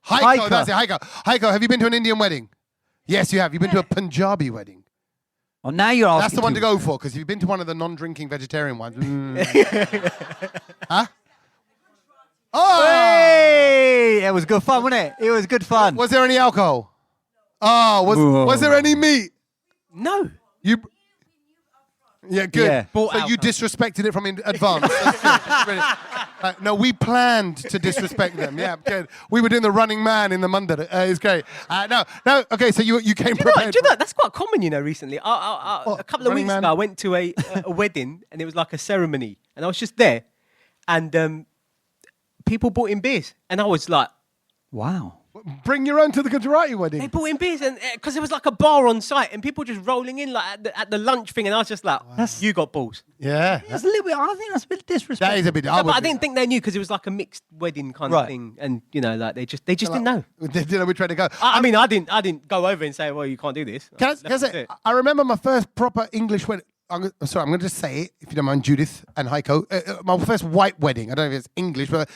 Heiko. Heiko. That's it. Heiko. Heiko, have you been to an Indian wedding? Yes, you have. You've been to a Punjabi wedding. Oh, now you're asking. That's the one to go for because you've been to one of the non-drinking vegetarian ones. Huh? Oh! Hey! It was good fun, wasn't it? It was good fun. Was there any alcohol? Oh, was there any meat? No. You. Yeah, good. Yeah. Bought So out you company. disrespected it from in advance. That's good. That's really- no, we planned to disrespect them. Yeah, good. We were doing the running man in the Monday. It's great. No. Okay, so you came Do you know, prepared. do you know that's quite common, recently. What, A couple of Running weeks Man? ago, I went to a wedding and it was like a ceremony, and I was just there, and people brought in beers, and I was like, Wow. Bring your own to the Gujarati wedding. they brought in beers, and because there was like a bar on site, and people just rolling in like at the lunch thing, and I was just like, you got balls. Yeah. That's a little bit. I think that's a bit disrespectful. That is a bit. But I didn't think they knew because it was like a mixed wedding kind Right. of thing, and like they just didn't know. They didn't know which way to go. I mean, I didn't go over and say, well, you can't do this. Can I Left it say, there. I remember my first proper English wedding. I'm going to just say it, if you don't mind, Judith and Heiko. My first white wedding. I don't know if it's English, but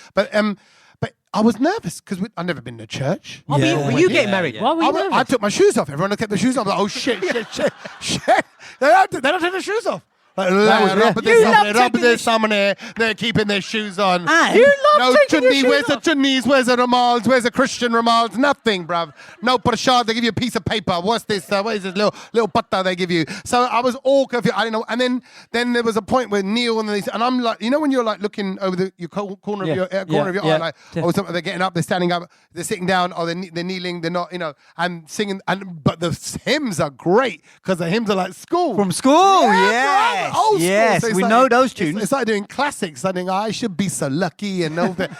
I was nervous because I've never been to church. Oh, Yeah. were you getting married? Yeah. Why were you I nervous? took my shoes off. Everyone kept their shoes on. I'm like, oh, shit. They don't take their shoes off. Like, You love taking your they're keeping their shoes on. And- You love No taking your chutney, shoes where's the off. chutneys, where's the ramals, where's the Christian ramals? Nothing, bruv. No prashad, they give you a piece of paper. What's this? What is this little butter they give you? So I was all confused. I didn't know. And then there was a point where Neil and I'm like, when you're like looking over your corner of your eye, like, they're getting up, they're standing up, they're sitting down, or they're kneeling, they're not, and singing. But the hymns are great because the hymns are like school. From school, Yeah, yes. bruv, old school. Yes, So it's we like- know those it's- tunes. It's like doing classics. I think I should be so lucky and all the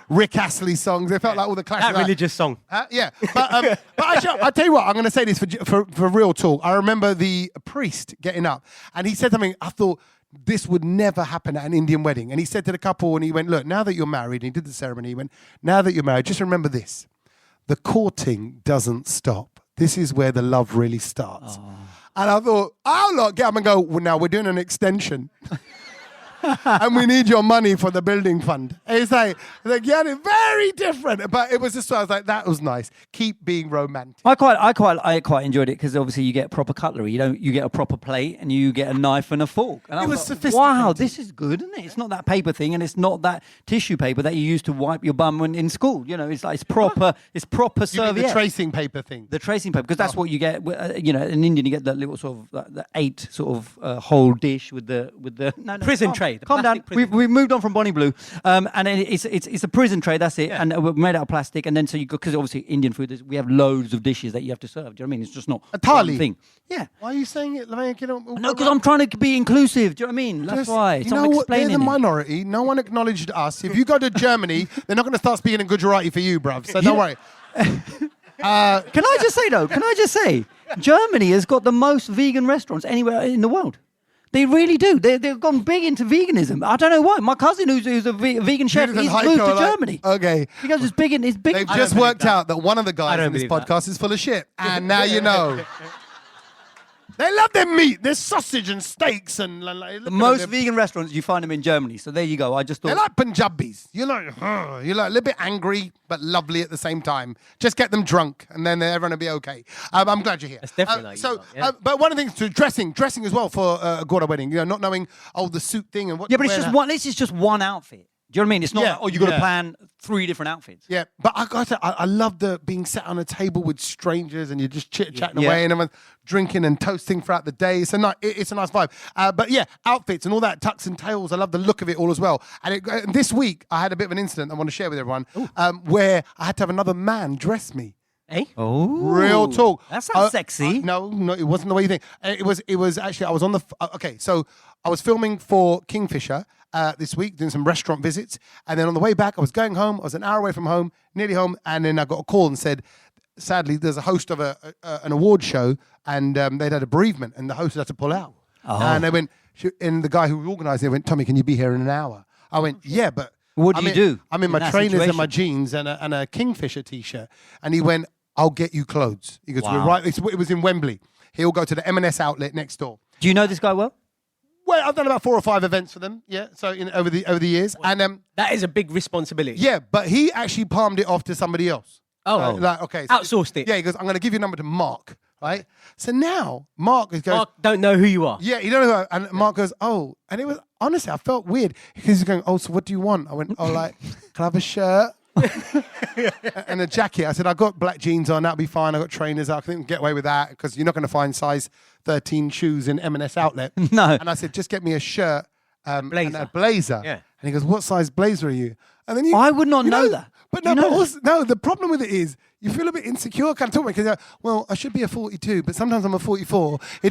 Rick Astley songs. They felt like all the classics. That religious song. Yeah, but actually, I'll tell you what. I'm going to say this for real talk. I remember the priest getting up, and he said something. I thought this would never happen at an Indian wedding. And he said to the couple, and he went, "Look, now that you're married," and he did the ceremony. He went, "Now that you're married, just remember this: the courting doesn't stop. This is where the love really starts." And I thought, I'll not get up and go, well, now we're doing an extension. And we need your money for the building fund. It's like yeah, it's very different. But it was just, I was like, that was nice. Keep being romantic. I quite enjoyed it because obviously you get proper cutlery. You get a proper plate and you get a knife and a fork. And I It was thought, sophisticated. wow, this is good, isn't it? It's not that paper thing, and it's not that tissue paper that you use to wipe your bum when in school. It's like it's proper You mean serviette. the tracing paper thing? The tracing paper, because that's what you get. In Indian, you get that little sort of the 8 sort of whole dish with the no, Prison calm- tray, the Calm down. plastic prison We've moved on from Bonnie Blue, and then it's a prison tray. That's it, and we're made out of plastic. And then so you because obviously Indian food, we have loads of dishes that you have to serve. Do you know what I mean? It's just not A thali. one thing. Yeah. Why are you saying it like No, because I'm trying to be inclusive. Do you know what I mean? That's why. You So I'm know what? They're explaining the it. minority. No one acknowledged us. If you go to Germany, they're not going to start speaking in Gujarati for you, bruv. So don't worry. Can I just say though? Can I just say, Germany has got the most vegan restaurants anywhere in the world. They really do. They've gone big into veganism. I don't know why. My cousin, who's a vegan chef, Judith and he's Heiko moved to are like, Germany. okay. Because it's big. It's big. They've I just don't believe worked that. out that one of the guys don't in this believe that. podcast is full of shit. And now you know. They love their meat. There's sausage and steaks and The most vegan restaurants, you find them in Germany. So there you go. I just thought. They're like Punjabis. You're like a little bit angry but lovely at the same time. Just get them drunk and then everyone will be okay. I'm glad you're here. That's definitely like you so. lot, yeah. But one of the things to dressing as well for a Gora wedding. Not knowing the suit thing and what. Yeah, but to it's wear just and one. This is just one outfit. Do you know what I mean? It's not Yeah, like, you got to yeah. plan 3 different outfits. Yeah, but I got to. I love the being sat on a table with strangers and you're just chit chatting Yeah. away and everyone's drinking and toasting throughout the day. It's a nice vibe. But yeah, outfits and all that tucks and tails. I love the look of it all as well. And this week I had a bit of an incident I want to share with everyone where I had to have another man dress me. Eh? Oh, Real talk. That sounds sexy. No, it wasn't the way you think. It was actually, I was on the, okay, so I was filming for Kingfisher this week, doing some restaurant visits. And then on the way back, I was going home. I was an hour away from home, nearly home. And then I got a call and said, sadly, there's a host of an award show and they'd had a bereavement and the host had to pull out. Oh. And they went, and the guy who organised it went, Tommy, can you be here in an hour? I went, yeah, but What do I'm you in- do I'm in in my that trainers and my situation? jeans and a Kingfisher t-shirt. And he went, I'll get you clothes. He goes, Wow. we're right. It was in Wembley. He'll go to the M&S outlet next door. Do you know this guy well? Well, I've done about 4 or 5 events for them. Yeah, so over the years, and That is a big responsibility. yeah, but he actually palmed it off to somebody else. Oh. Like, okay, so Outsourced it. Yeah, he goes, I'm going to give you a number to Mark, right? So now Mark goes, Mark don't know who you are. yeah, you don't know. And Mark goes, and it was honestly, I felt weird because he's going, oh, so what do you want? I went, oh, like, can I have a shirt? and a jacket. I said, I got black jeans on, that'll be fine. I got trainers. I can get away with that because you're not going to find size 13 shoes in M&S outlet. No. And I said, just get me a shirt and Blazer. a blazer. Yeah. And he goes, what size blazer are you? And then I would not know that. But Do no, you know but that? also, no, the problem with it is you feel a bit insecure kind of talking because well, I should be a 42, but sometimes I'm a 44. It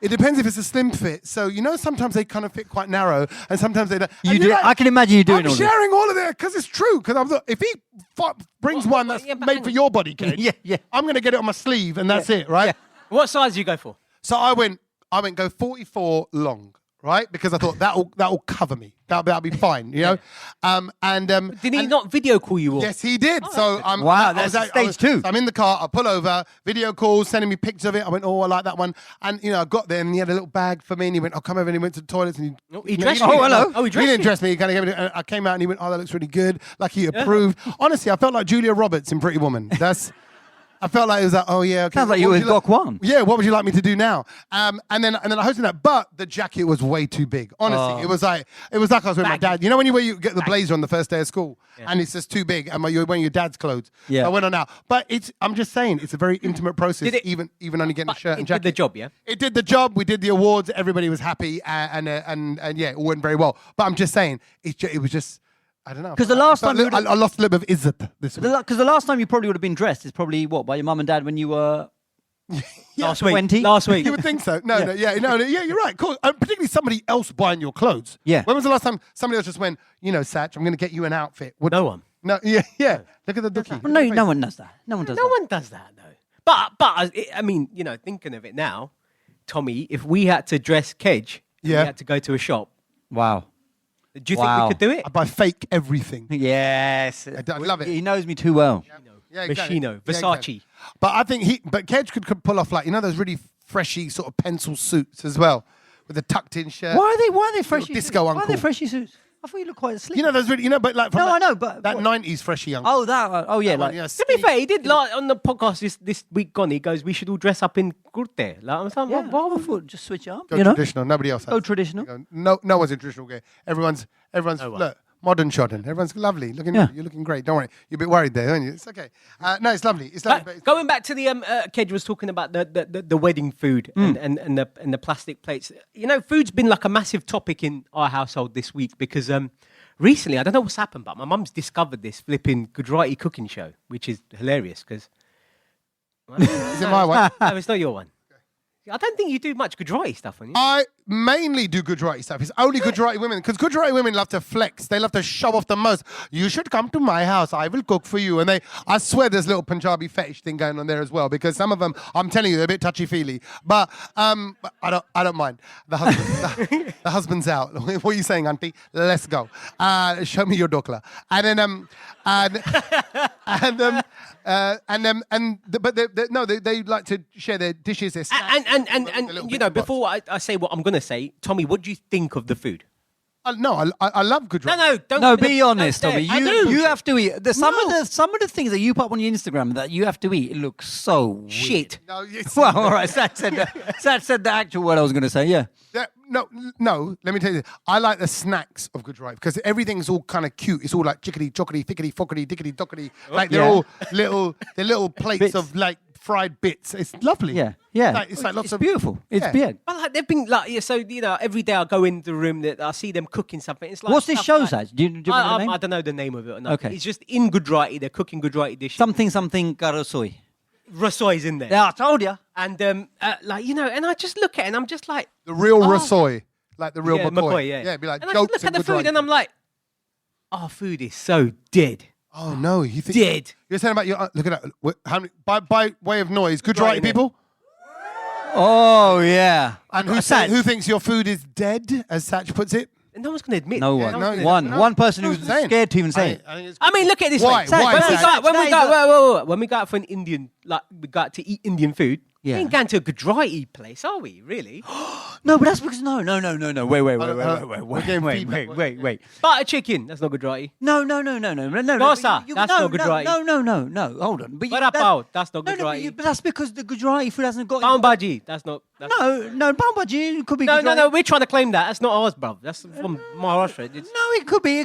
depends if it's a slim fit. So, sometimes they kind of fit quite narrow and sometimes they don't. You And do. you're like, I can imagine you doing I'm all this. sharing all of it because it's true. Because if he brings one that's made for your body, Kate, Yeah. I'm going to get it on my sleeve and that's it, right? Yeah. What size do you go for? So I went go 44 long, right? Because I thought that'll cover me. That'll be fine, Did he not video call you all? Yes, he did. So I'm Wow, I that's was stage two. I'm in the car. I pull over, video calls, sending me pictures of it. I went, oh, I like that one. And I got there, and he had a little bag for me. And he went, I'll come over. And he went to the toilets, and He dressed didn't- you. hello. Oh, he He dressed didn't you. dress me. He kind of gave me. And I came out, and he went, oh, that looks really good. Like he approved. Honestly, I felt like Julia Roberts in Pretty Woman. I felt like it was like, oh yeah, okay. Sounds like What you would were Gok Wan. Yeah, what would you like me to do now? And then I hosted that, but the jacket was way too big. Honestly, it was like I was with my dad. You know when you get the blazer on the first day of school, and it's just too big, and you're wearing your dad's clothes. Yeah. So I went on out, but I'm just saying, it's a very intimate process. Did it- even only getting a But shirt it and did jacket. the job, yeah? It did the job. We did the awards. Everybody was happy, and yeah, it went very well. But I'm just saying, it was just. I don't know. 'Cause the last I time you I lost a little bit of izzat this week. Because the last time you probably would have been dressed is probably by your mum and dad when you were Last week. 20? Last week. You would think so. No, yeah, you're right. Cool. Particularly somebody else buying your clothes. Yeah. When was the last time somebody else just went, Sach, I'm going to get you an outfit? No one. No, yeah. Look at the dookie. Well, no one does that. No one does No that. one does that, though. But I mean, thinking of it now, Tommy, if we had to dress Kedge, Yeah. we had to go to a shop. Wow. Do you think Wow. we could do it? I buy fake everything. Yes. I love it. He knows me too well. Yeah, exactly. Machino, Yeah, Versace. exactly. But I think Kedge could pull off those really freshy sort of pencil suits as well with the tucked in shirt. Why are they freshy disco suits? Why are uncle. they freshy suits? I thought you looked quite asleep. Those really, but like from No, that, I know, but that what- 90s freshy uncle. Oh, that one. Oh, yeah. That one, Like, yeah, To be fair, he did like on the podcast this week gone. He goes, "We should all dress up in kurte." Like, I'm saying, yeah, why I thought just switch it up. Go traditional. Nobody else has. Go traditional. No one's in traditional gear. Everyone's look, modern shodding. Everyone's lovely. Yeah. You're looking great. Don't worry. You're a bit worried there, aren't you? It's okay. No, it's lovely. It's lovely. But going back to the Kedge was talking about the wedding food and the plastic plates. Food's been like a massive topic in our household this week because recently, I don't know what's happened, but my mum's discovered this flipping Gujarati cooking show, which is hilarious because Is it my one? no, it's not your one. I don't think you do much Gujarati stuff on you. I mainly do Gujarati stuff. It's only Gujarati women because Gujarati women love to flex. They love to show off the most. You should come to my house. I will cook for you. And I swear there's a little Punjabi fetish thing going on there as well because some of them, I'm telling you, they're a bit touchy-feely. But I don't mind. The husband's out. What are you saying, auntie? Let's go. Show me your dokla. But they like to share their dishes. Their snacks. And little you know, bits and before I say what I'm going to say, Tommy, what do you think of the food? No, I love Gujarati. No, don't. No, don't- be honest, don't Tommy. dare. You have to eat. Some No. of the things that you put up on your Instagram that you have to eat, it looks so weird. Shit. No, it's, Well, all right. Sach said the actual word I was going to say. Yeah. No, let me tell you this. I like the snacks of Gujarati because everything's all kind of cute. It's all like chickadee, chockadee, fickety, fockety, dickety, dockety. Like they're Yeah. all little plates Bits. of like fried bits. It's lovely. Yeah. It's like lots it's of beautiful. It's yeah. big. But like they've been like, yeah, so every day I go in the room that I see them cooking something. It's like What's this stuff show, like- Sach? Do you remember the name? I don't know the name of it. Or not. Okay. It's just in Gujarati. They're cooking Gujarati dishes. Something karasoi. Rasoi's in there. Yeah, I told you. And and I just look at it and I'm just like, the real Oh. rasoi, like the real yeah, McCoy. yeah. Yeah, it'd be like and I just jokes look at the Gujarati food and I'm like, oh, food is so dead. oh no, you think Dead. You're saying about your look at that. How many by way of noise, Gujarati Gujarati, people. Oh yeah. And who thinks your food is dead, as Sach puts it? And no one's going to admit. No it. one. one's no, gonna- One. no, One person no, who's I'm saying. scared to even say it. I think it's I mean, look at it this Why? way. Why, When Sach? we go out for an Indian, like we go out to eat Indian food. Yeah. We ain't going to a Gujarati place, are we? Really? No, but that's because no. Wait. We're getting feedback. Wait. Butter chicken. That's not Gujarati. No. Dosa, that's not Gujarati. No. Hold on. But Vada pav. That's not no, Gujarati. but that's because the Gujarati food hasn't got. Pav bhaji. That's not. No. Pav bhaji could be. No, Gujarati. We're trying to claim that. That's not ours, bruv. That's from Maharashtra. It's, No, it could be.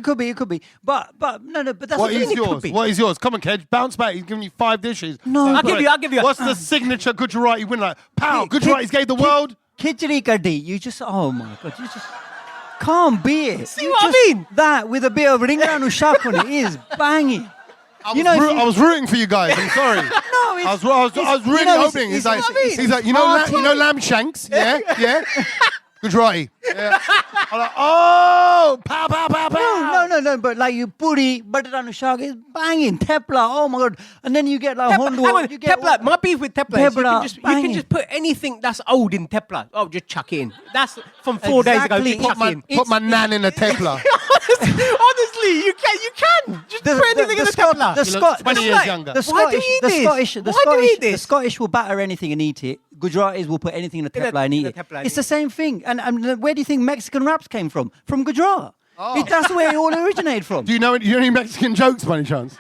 But no. But that's What the is thing, it could yours? be. What is yours? Come on, Kedge. Bounce back. He's giving you 5 dishes. No, I'll give you. What's the signature Gujarati win? Like, pow, Gujaratis gave the world. Khichdi kadhi. You just. Oh my god. You just. Can't be it. See what I mean? That with a bit of ringanu shak on it is banging. I was rooting for you guys. I'm sorry. No, it's, I was really hoping. He's like, lamb shanks. Yeah. Gujarati. Yeah. I'm like, oh, pow. No, but like you puri, butter anu shak is banging. Tepla, oh my god. And then you get like Hang on, Hondu. You get tepla. My beef with tepla is Tepla, you can just put anything that's old in tepla. Oh, just chuck it in. That's from 4 days ago. Exactly. Just chuck it in. Put my nan in a tepla. Honestly, you can. Just put anything in the tepla. The Scot- 20 years younger. Why do you eat this? Why do you eat this? The Scottish will batter anything and eat it. Gujaratis will put anything in a tepla and eat it. It's the same thing. And where do you think Mexican wraps came from? From Gujarat. Oh. That's where it all originated from. Do you know any Mexican jokes by any chance?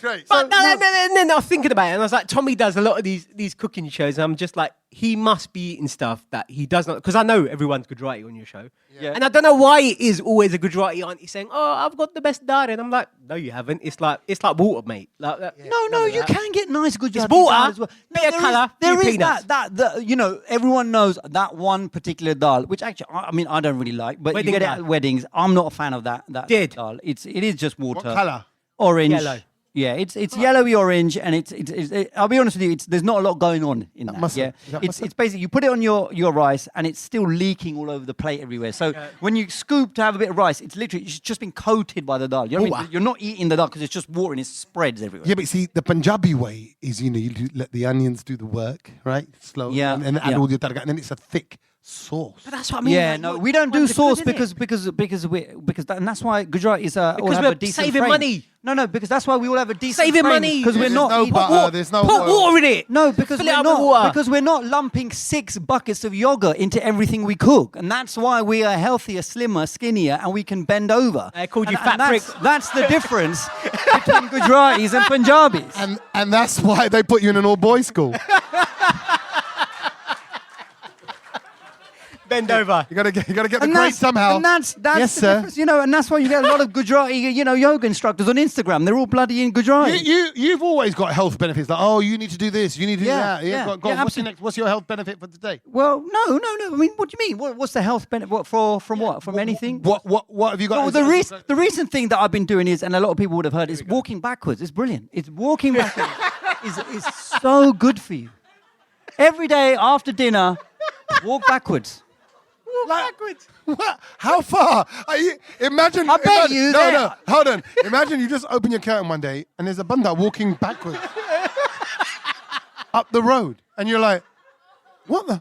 Great. But then I was thinking about it, and I was like, Tommy does a lot of these cooking shows, and I'm just like, he must be eating stuff that he does not, because I know everyone's Gujarati on your show, and I don't know why it is always a Gujarati auntie saying, "Oh, I've got the best dal," and I'm like, "No, you haven't. It's like water, mate." Like, No, you can get nice Gujarati It's water, dal as well. bit of colour, There few is peanuts. that everyone knows that one particular dal, which actually I don't really like, but Wedding you get it dal. at weddings. I'm not a fan of that Did. dal. It is just water. What colour? Orange. Yellow. Yeah, it's yellowy orange, and I'll be honest with you, there's not a lot going on in that. mustard. Yeah, Is that it's basically you put it on your rice, and it's still leaking all over the plate everywhere. So when you scoop to have a bit of rice, it's just been coated by the dal. You know what I mean? You're not eating the dal because it's just water and it spreads everywhere. Yeah, but see, the Punjabi way is, you let the onions do the work, right? Slow. Yeah, And add yeah. all the targa, and then it's a thick sauce. But that's what I mean. Yeah, like, no, what- we don't do what's the sauce good in it? because and that's why Gujarat is all Because have we're a decent saving frame. money. No, because that's why we all have a decent Saving frame, money. because we're There's not no eating- butter, there's no Put oil. water in it. No, because Fill it we're up with water. not because we're not lumping 6 buckets of yogurt into everything we cook, and that's why we are healthier, slimmer, skinnier, and we can bend over. I called you And fat prick. That's the difference between Gujaratis and Punjabis. And that's why they put you in an all-boys school. Bend over. You gotta get the grade that's, somehow. And that's Yes, the sir. difference, and that's why you get a lot of Gujarati, yoga instructors on Instagram. They're all bloody in Gujarati. You've always got health benefits. Like, oh, you need to do this. You need to do Yeah, that. yeah, Go on. yeah, What's your absolutely. what's your health benefit for today? Well, no. I mean, what do you mean? What's the health benefit? What from what? From anything? What have you got? Well, the recent thing that I've been doing is, and a lot of people would have heard, is walking backwards. It's brilliant. It's walking backwards is so good for you. Every day after dinner, walk backwards. Backwards. What? How far? Imagine. I bet you No, there- no. Hold on. Imagine you just open your curtain one day and there's a banda walking backwards up the road, and you're like, "What the?"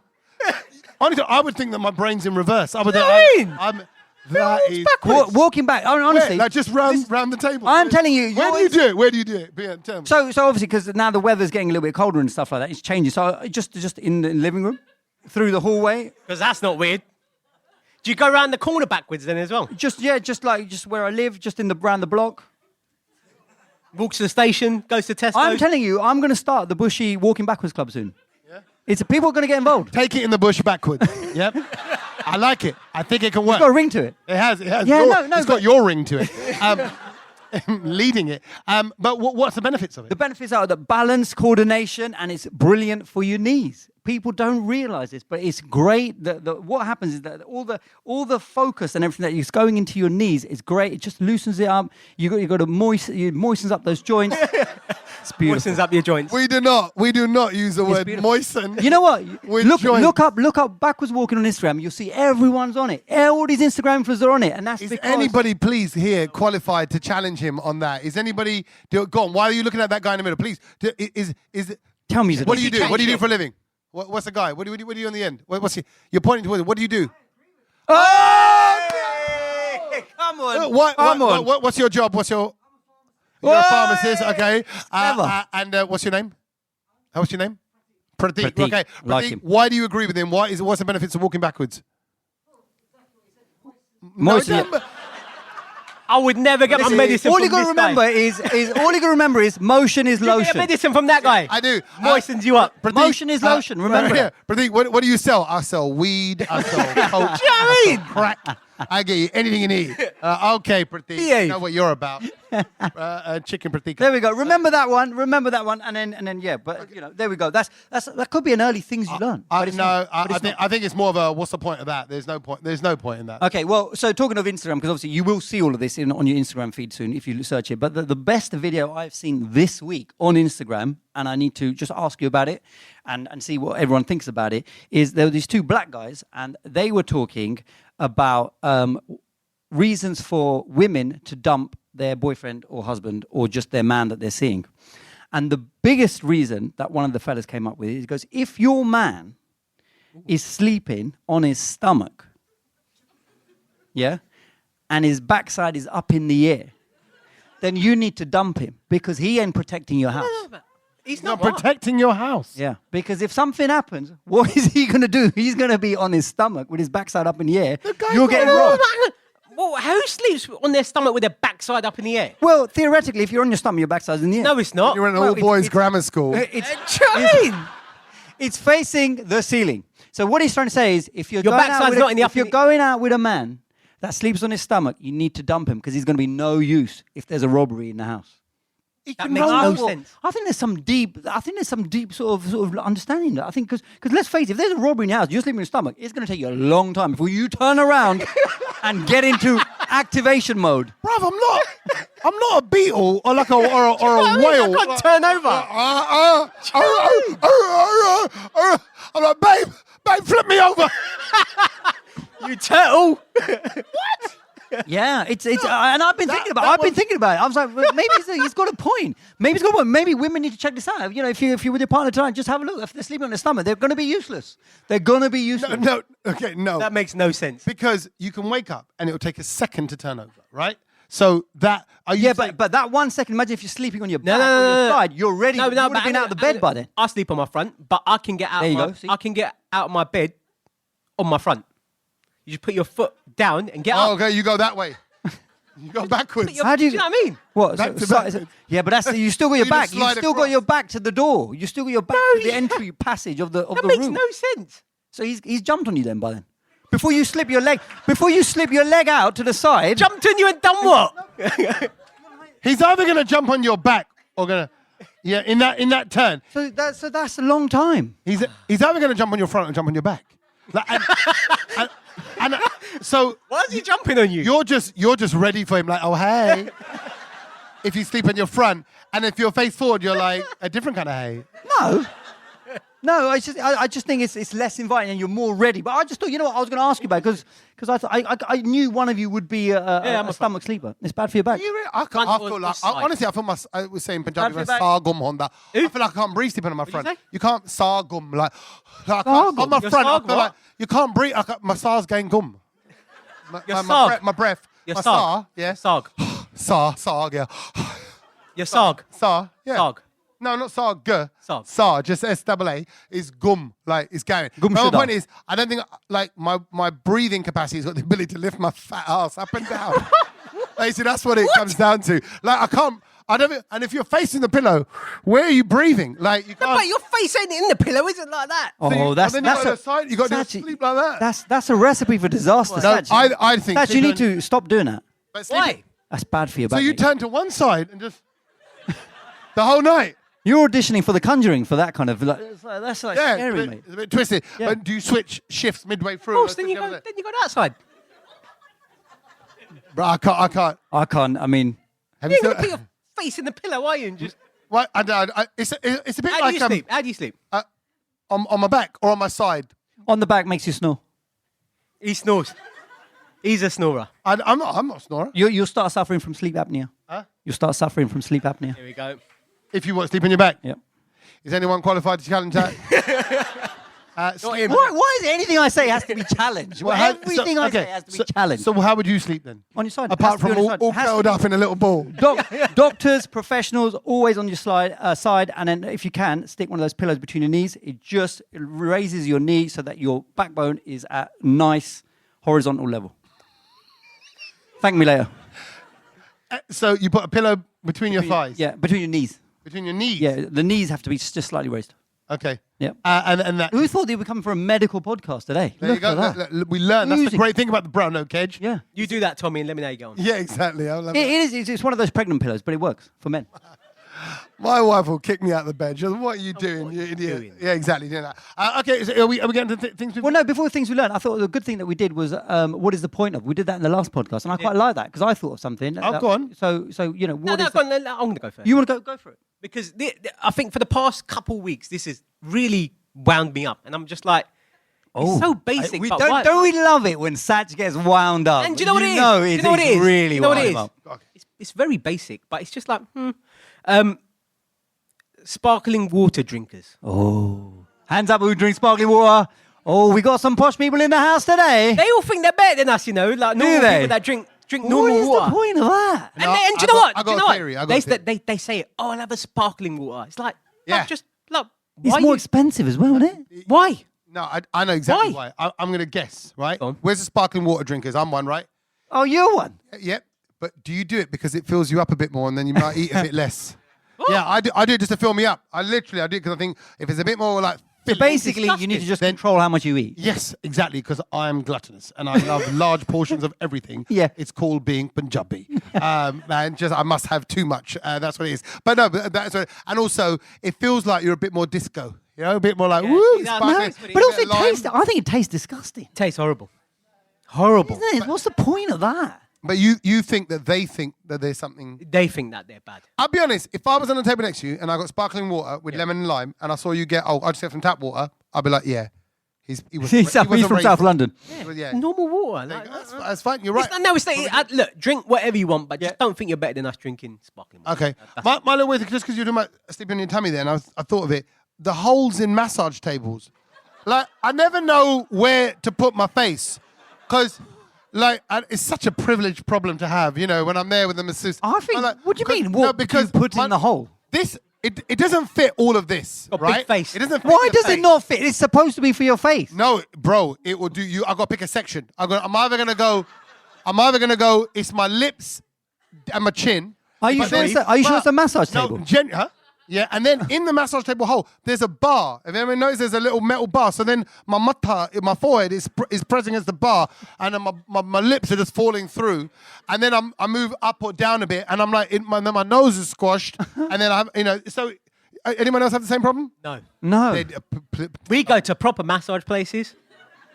Honestly, I would think that my brain's in reverse. I would. That is Walking back. Honestly, like just round the table. I'm telling you, Where do you do it? Where do you do it? Yeah, tell me. So obviously, because now the weather's getting a little bit colder and stuff like that, it's changing. So just in the living room, through the hallway, Because that's not weird. Do you go around the corner backwards then as well? just where I live, just around the block. Walks to the station, goes to Tesco. I'm telling you, I'm going to start the Bushy Walking Backwards Club soon. Yeah. People are going to get involved. Take it in the bush backwards. Yep. I like it. I think it can work. It's got a ring to it. It has. Yeah, It's got your ring to it. Leading it. But what's the benefits of it? The benefits are the balance, coordination, and it's brilliant for your knees. People don't realize this, but it's great. What happens is that all the focus and everything that is going into your knees is great. It just loosens it up. You got to moistens up those joints. It's beautiful. Moistens up your joints. We do not use the word beautiful. moisten. You know what? With Look joints. up backwards walking on Instagram. You'll see everyone's on it. All these Instagram influencers are on it, and that's Is because anybody, please, here qualified to challenge him on that? Is anybody? Go on. Why are you looking at that guy in the middle? Please. Tell me, What do you do? What do you do for a living? What's the guy? What do you on the end? You're pointing towards it. What do you do? Oh, come on! Come on! What's your job? You're a pharmacist, okay? Clever. And what's your name? What's your name? Pratik. Pratik, Okay. like Pratik, him. why do you agree with him? What's the benefits of walking backwards? Moisten, No, I would never get my medicine all from you got to this remember guy. is all you got to remember is motion is You get lotion. medicine from that guy. I do. Moistens you up. Pratik, Motion is lotion, remember Yeah, that. Pratik, what do you sell? I sell weed. I sell coke. Do you know what I mean? Crack. I get you anything you need. Okay, Pratik. You Behave. know what you're about. Chicken Pratik. There we go. Remember that one. Remember that one. And then yeah. But there we go. That could be an early things you learn. I but it's not. I think it's more of a what's the point of that? There's no point in that. Okay, well, so talking of Instagram, because obviously you will see all of this on your Instagram feed soon if you search it. But the best video I've seen this week on Instagram, and I need to just ask you about it and see what everyone thinks about it, is there were these two black guys, and they were talking about reasons for women to dump their boyfriend or husband or just their man that they're seeing. And the biggest reason that one of the fellas came up with is, he goes, if your man is sleeping on his stomach, yeah, and his backside is up in the air, then you need to dump him because he ain't protecting your house. He's Not not protecting your house. Yeah, because if something happens, what is he going to do? He's going to be on his stomach with his backside up in the air. guy's You're got getting a robbed. Well, who sleeps on their stomach with their backside up in the air? Well, theoretically, if you're on your stomach, your backside's in the air. No, it's not. You're in an Well, all-boys it's- grammar school. It's facing the ceiling. So what he's trying to say is, if you're Your going backside's out with not in the if upper- you're going out with a man that sleeps on his stomach, you need to dump him because he's going to be no use if there's a robbery in the house. That makes no sense. I think there's some deep sort of understanding that. I think because let's face it, if there's a robbery in your house, you're sleeping in your stomach, it's going to take you a long time before you turn around and get into activation mode. Bruv, I'm not a beetle or like a whale. I can't turn over. I'm like, babe, flip me over. You turtle. Yeah, it's and I've been thinking about it. I was like, well, maybe he's got a point. Maybe women need to check this out. If you're with your partner tonight, just have a look. If they're sleeping on their stomach, they're going to be useless. They're going to be useless. No. That makes no sense. Because you can wake up and it'll take a second to turn over, right? So that are you Yeah, saying- but that 1 second, imagine if you're sleeping on your back no, or no, your no. side, you're ready. No, you would have but been out of the bed by then. I sleep on my front, but I can get out. There you go, see? I can get out of my bed on my front. You just put your foot down and get Oh, up. okay, you go that way. You go backwards. How do you know what I mean? What? Back to back. Yeah, but that's you still got your You back. just You slide still got across. your back to the door. You still got your back No, to the entry passage of the That room. makes no sense. So he's jumped on you then by then. Before you slip your leg out to the side. Jumped on you and done what? He's either going to jump on your back or going to, in that turn. So that's a long time. He's either going to jump on your front or jump on your back. Like, and so Why is he jumping on you? you're just ready for him. Like, oh hey. If you sleep on your front, and if you're face forward, you're like a different kind of hey. No, I just think it's less inviting and you're more ready. But I just thought, I was going to ask you about it because I knew one of you would be a stomach sleeper. It's bad for your back. I feel like honestly, I was saying Punjabi, Bad for your back. sargum Honda. I feel like I can't breathe sleeping on my front. say? You can't sargum like I can't, Sargum? on my Your front. I sarg feel what? like you can't breathe. My sar's going gum. Your my sarg. my breath. Your My sarg. sar, yeah. Sarg. Sarg, yeah. Your sarg. Sar, yeah. Sarg. No, not sarg. Sarg. Sar, just S-double-A is gum, like it's going. Gum But my shada. point is, I don't think like my breathing capacity has got the ability to lift my fat ass up and down. Like, see, that's what it comes down to. Like I don't. And if you're facing the pillow, where are you breathing? Like you can't. But your face ain't in the pillow, is it like that? Oh, and that's then you got a, the side. You got to Sachi, sleep like that. That's a recipe for disaster. No, Sachi. I think. Sachi, you need sleeping- to stop doing that. but sleeping- Why? That's bad for your So back. you mate. turn to one side and just the whole night. You're auditioning for The Conjuring for that kind of. That's like Yeah, scary, it's a mate. bit, it's a bit twisted. Yeah. But do you switch shifts midway through? Of course, Or then you something go. like Then you go outside. that? Bro, I can't. I can't. I mean, Have You you ain't gonna still, put your face in the pillow, are you? And just what? It's a bit how do like you sleep? How do you sleep? on my back or on my side. on the back makes you snore. He snores. He's a snorer. I'm not a snorer. You'll start suffering from sleep apnea. Huh? You'll start suffering from sleep apnea. Here we go. If you want to sleep on your back. Yep. Is anyone qualified to challenge that? Not him. Why is it anything I say has to be challenged? Everything I say has to be challenged. So how would you sleep then? On your side. Apart from all curled up in a little ball. Doctors, professionals, always on your side, and then if you can, stick one of those pillows between your knees. It raises your knee so that your backbone is at nice horizontal level. Thank me later. So you put a pillow between your thighs? Yeah, between your knees. Between your knees? Yeah, the knees have to be just slightly raised. Okay. Yeah. And that. Who thought they would come for a medical podcast today? There you go. We learned. That's the great thing about the brown note, Kedge. Yeah. You do that, Tommy, and let me know how you go on. Yeah, exactly. I love It is. It's one of those pregnant pillows, but it works for men. My wife will kick me out of the bed. She goes, "What are you doing, you idiot?" Yeah, exactly. Doing that. Okay, so are we getting to things? Well, no. Before things we learned, I thought the good thing that we did was, what is the point of? We did that in the last podcast, and I quite like that because I thought of something. Go on. So you know, what No, is go on, I'm going to go first. you want to go for it? Because I think for the past couple weeks, this has really wound me up. And I'm just like, it's so basic. We but don't, why? don't we love it when Sach gets wound up? And do you know what it is? Know Do you know what it is? really Do you know what it wound is? up. It's very basic, but it's just like, sparkling water drinkers. Oh, hands up who drinks sparkling water. Oh, we got some posh people in the house today. They all think they're better than us, you know, like normal they? people that drink What normal is water. the point of that? And, No, and do I you know got- what? I Do you got know a what? theory, I got a theory. They say, oh, I'll have a sparkling water. It's like, Yeah. just look. It's more expensive as well, isn't it? Why? No, I know exactly why. I'm going to guess, right? Go on. Where's the sparkling water drinkers? I'm one, right? Oh, you're one. Yep. But do you do it because it fills you up a bit more and then you might eat a bit less? Yeah, I do it just to fill me up. I do it because I think if it's a bit more like filling, Basically, you need to just control how much you eat. Yes, exactly, because I am gluttonous and I love large portions of everything. Yeah. It's called being Punjabi. And just I must have too much. That's what it is. But no, that's what, and also it feels like you're a bit more disco. You know, a bit more like, woo, see, that- sparkling, no, it's But also, bit of lime. I think it tastes disgusting. Tastes horrible. Horrible. Isn't it? What's the point of that? But you think that they think that there's something. They think that they're bad. I'll be honest, if I was on the table next to you and I got sparkling water with lemon and lime and I saw you get, I just get from tap water, I'd be like, yeah. He was He's from South London. Yeah. Normal water. Like, That's fine. You're right. It's like, look, drink whatever you want, but just don't think you're better than us drinking sparkling water. Okay. My little way, just because you're talking about sleeping on your tummy there, and I thought of it, the holes in massage tables. Like, I never know where to put my face. Because, it's such a privileged problem to have, you know, when I'm there with the masseuse. I think. I'm like, What do you mean? no, What because you put in the hole? This, it doesn't fit all of this, Got big right? face. It doesn't fit Why the does it face. not fit? It's supposed to be for your face. No, bro, it will do you. I got to pick a section. I'm either gonna go. It's my lips and my chin. Are you But sure? then- Are you sure it's a massage No, table? huh? Yeah, and then in the massage table hole, there's a bar. Have you ever noticed there's a little metal bar? So then my mata, my forehead is pressing against the bar, and then my lips are just falling through. And then I move up or down a bit, and I'm like, then my nose is squashed, and then I have, you know. So, anyone else have the same problem? No. No. We go to proper massage places.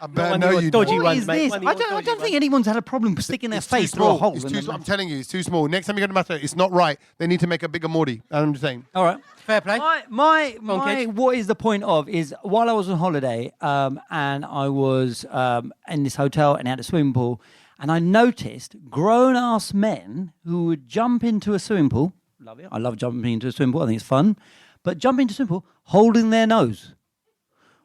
I one know of your you dodgy don't. What ones, is mate. this? One of I your don't dodgy think ones. anyone's had a problem sticking their It's face too through a small. hole. It's and too then- small. I'm telling you, it's too small. Next time you go to massage, it's not right. They need to make a bigger Morty. I'm just saying. All right. Fair play. My Kedge. what is the point of is while I was on holiday and I was in this hotel and had a swimming pool and I noticed grown-ass men who would jump into a swimming pool. Love it. I love jumping into a swimming pool. I think it's fun. But jump into a swimming pool holding their nose.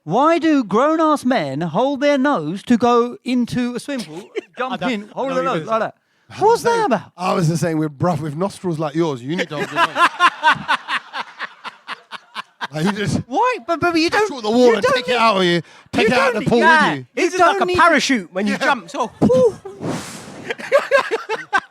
Why do grown-ass men hold their nose to go into a swimming pool, jump in, hold their nose like that? What's that about? I was just saying, with nostrils like yours, you need to hold your nose. Like, you just Why? But you don't. shoot the water you and don't take it out of you. Take you it out of don't- the pool yeah. with you. This is don't like a need- parachute when you jump. So,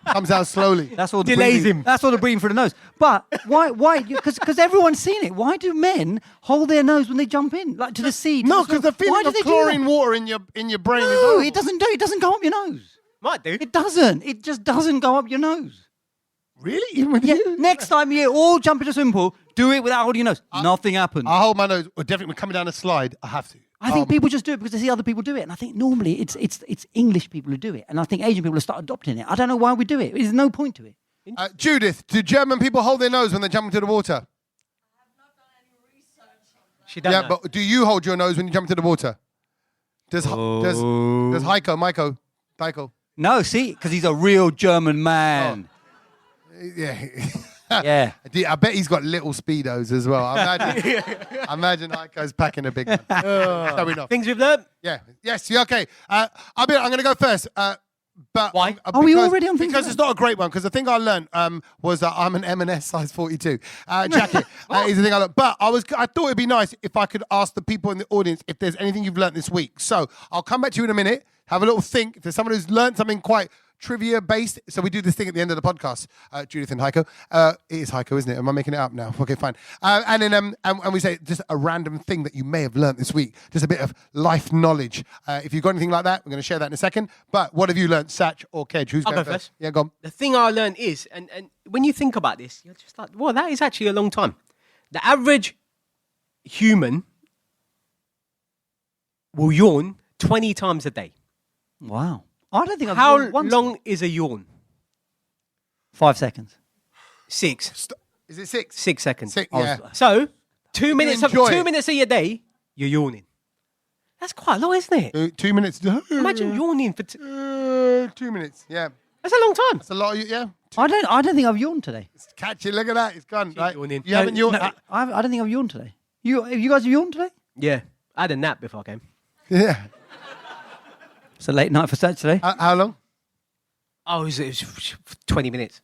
Comes out slowly. That's all the Delays breathing. him. That's all the breathing for the nose. But why? Because everyone's seen it. Why do men hold their nose when they jump in, like to the sea? to No, the because the swimming- Why feeling do of they do chlorine that? water in your brain is No, horrible. it doesn't do. It doesn't go up your nose. might do. It doesn't. It just doesn't go up your nose. Really? Even with Yeah. you? Next time you all jump into a swimming pool, do it without holding your nose. Nothing happens. I hold my nose. Or definitely when coming down a slide, I have to. I think people just do it because they see other people do it, and I think normally it's English people who do it, and I think Asian people have started adopting it. I don't know why we do it. There's no point to it. Judith, do German people hold their nose when they jump into the water? She don't Yeah, know. but do you hold your nose when you jump into the water? Does Heiko? No, see, because he's a real German man. Yeah. Yeah. I bet he's got little speedos as well. I imagine Heiko's packing a big one. So enough. Things we've learned. Yeah. Yes. Yeah, okay. I'm going to go first. But Why? Are we already on things Because to it's not a great one. Because the thing I learned was that I'm an M&S size 42 jacket. Is the thing I learned. But I thought it'd be nice if I could ask the people in the audience if there's anything you've learned this week. So I'll come back to you in a minute. Have a little think. If there's someone who's learned something quite trivia based, so we do this thing at the end of the podcast, Judith and Heiko. It is Heiko, isn't it? Am I making it up now? Okay, fine. And then and we say just a random thing that you may have learned this week, just a bit of life knowledge. If you've got anything like that, we're going to share that in a second. But what have you learned, Sach or Kedge? Who's I'll going go first. Yeah, go on. The thing I learned is, and when you think about this, you're just like, well, that is actually a long time. The average human will yawn 20 times a day. Wow. I don't think I've How yawned once. long is a yawn? 5 seconds. 6. Is it 6? 6 seconds. Yeah. So 2 minutes enjoy it. minutes of your day, you're yawning. That's quite long, isn't it? 2 minutes. Imagine yawning for 2 minutes. Yeah. that's a long time. That's a lot. Yeah. I don't think I've yawned today. Catch it. Look at that. It's gone. Right. yawning. You haven't yawned. I don't think I've yawned today. You guys have yawned today? Yeah, I had a nap before I came. Yeah. It's a late night for Sach today. How long? Oh, it was 20 minutes.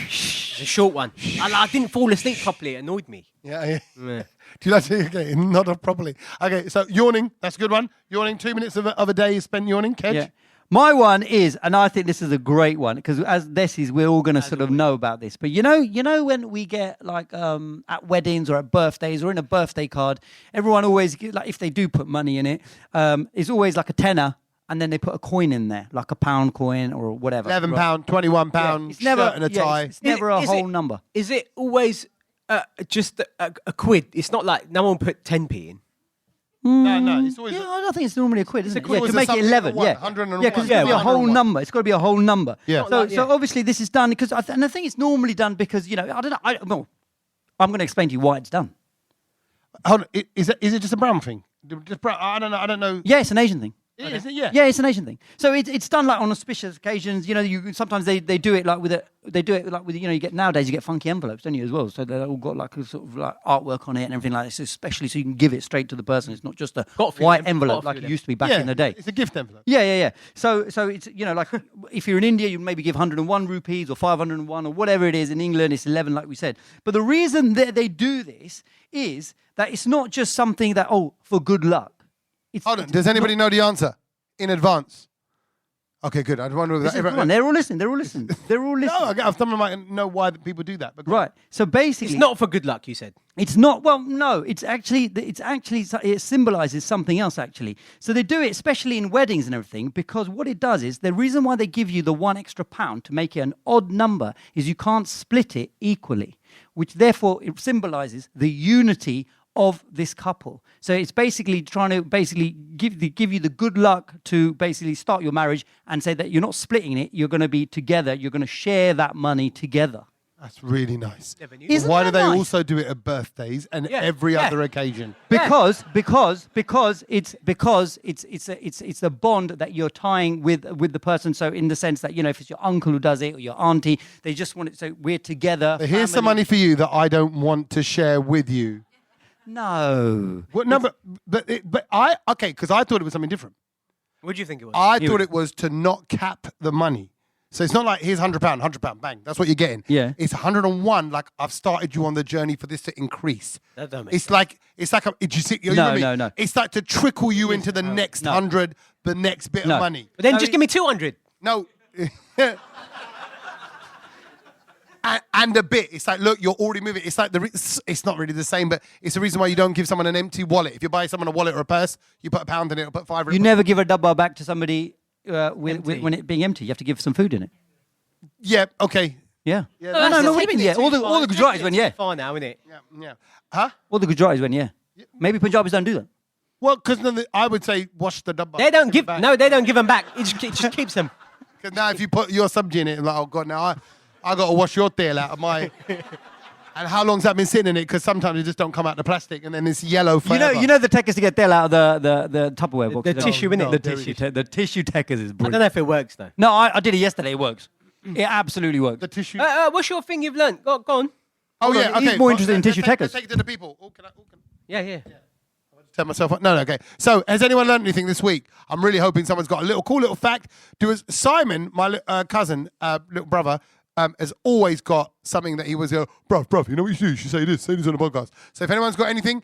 It's a short one. I didn't fall asleep properly. It annoyed me. Yeah. Yeah. Do you like to okay, not off properly? Okay, so yawning, that's a good one. Yawning, 2 minutes of a day is spent yawning. Kedge? Yeah. My one is, and I think this is a great one because as this is, we're all going to sort of know about this. But you know when we get like at weddings or at birthdays or in a birthday card, everyone always like if they do put money in it, it's always like a tenner. And then they put a coin in there, like a pound coin or whatever. £11, £21, It's never, shirt and a tie. It's never a Is whole it- number. Is it always just a quid? It's not like no one put 10p in. No, it's always Yeah, I think it's normally a quid, isn't it? quid. Yeah, Was to it make it something 11. one? Yeah, 101. yeah, because it's Yeah, got to be a whole 101. number. It's got to be a whole number. Yeah. Not So, like- so obviously this is done because and I think it's normally done because I don't know. Well, I'm going to explain to you why it's done. Hold on, is it just a brown thing? Just brown, I don't know. Yeah, it's an Asian thing. Is it? Yeah. Yeah, it's an Asian thing. So it's done like on auspicious occasions. You sometimes they do it like with you get nowadays you get funky envelopes, don't you, as well? So they've all got like a sort of like artwork on it and everything like this, especially so you can give it straight to the person. It's not just a Got a few white of them. envelope Got a like few it of used to be back Yeah, in the day. It's a gift envelope. Yeah. So it's like if you're in India, you maybe give 101 rupees or 501 or whatever it is. In England, it's 11, like we said. But the reason that they do this is that it's not just something that for good luck. Hold on, does anybody know the answer in advance? Okay, good. I wonder if Come on, they're all listening. They're all listening. They're all listening. No, okay, someone might know why people do that. But go on. Right. So basically, It's not for good luck, you said. It's not. Well, no. It's actually. It symbolizes something else. Actually, so they do it, especially in weddings and everything, because what it does is the reason why they give you the one extra pound to make it an odd number is you can't split it equally, which therefore it symbolizes the unity of this couple. So it's basically trying to give you the good luck to basically start your marriage and say that you're not splitting it. You're going to be together. You're going to share that money together. That's really nice. Isn't Why do that they nice? also do it at birthdays and every other occasion? Because it's a bond that you're tying with the person. So in the sense that if it's your uncle who does it or your auntie, they just want it. So we're together. But here's some money for you that I don't want to share with you. No. Well, no, because I thought it was something different. What do you think it was? I thought it was to not cap the money. So it's not like here's £100, bang. That's what you're getting. Yeah. It's 101. Like I've started you on the journey for this to increase. That don't make It's like did you see? You know what I mean? No. It's like to trickle you into the next 100, the next bit No. of money. But then just give me 200. No. And a bit. It's like, look, you're already moving. It's like it's not really the same, but it's the reason why you don't give someone an empty wallet. If you buy someone a wallet or a purse, you put £1 in it or put £5 in it. You never give a dabba back to somebody when it being empty. You have to give some food in it. Yeah, okay. Yeah. Yeah, No, what do you mean? Yeah. All the Gujaratis went, yeah. Far now, isn't it? Yeah. Huh? All the Gujaratis went, yeah. Maybe Punjabis don't do that. Well, because I would say wash the dabba. They don't give. No, they don't give them back. It just keeps them. Because now if you put your subji in it, like, oh God, now I got to wash your tail out of my... And how long's that been sitting in it? Because sometimes it just don't come out the plastic and then it's yellow forever. You know the tech is to get tail out of the Tupperware box. The tissue, innit? The tissue tekkers is I brilliant. don't know if it works though. No, I did it yesterday. It works. It absolutely works. The tissue. What's your thing you've learnt? Go on. Oh, yeah, He's okay. more interested in tissue let's takers. take it to the people. Oh, can I? Yeah. Turn myself on. No, okay. So, has anyone learned anything this week? I'm really hoping someone's got a cool little fact. Simon, my cousin, little brother, has always got something that he was, bruv, you know what you should do? You should say this on the podcast. So, if anyone's got anything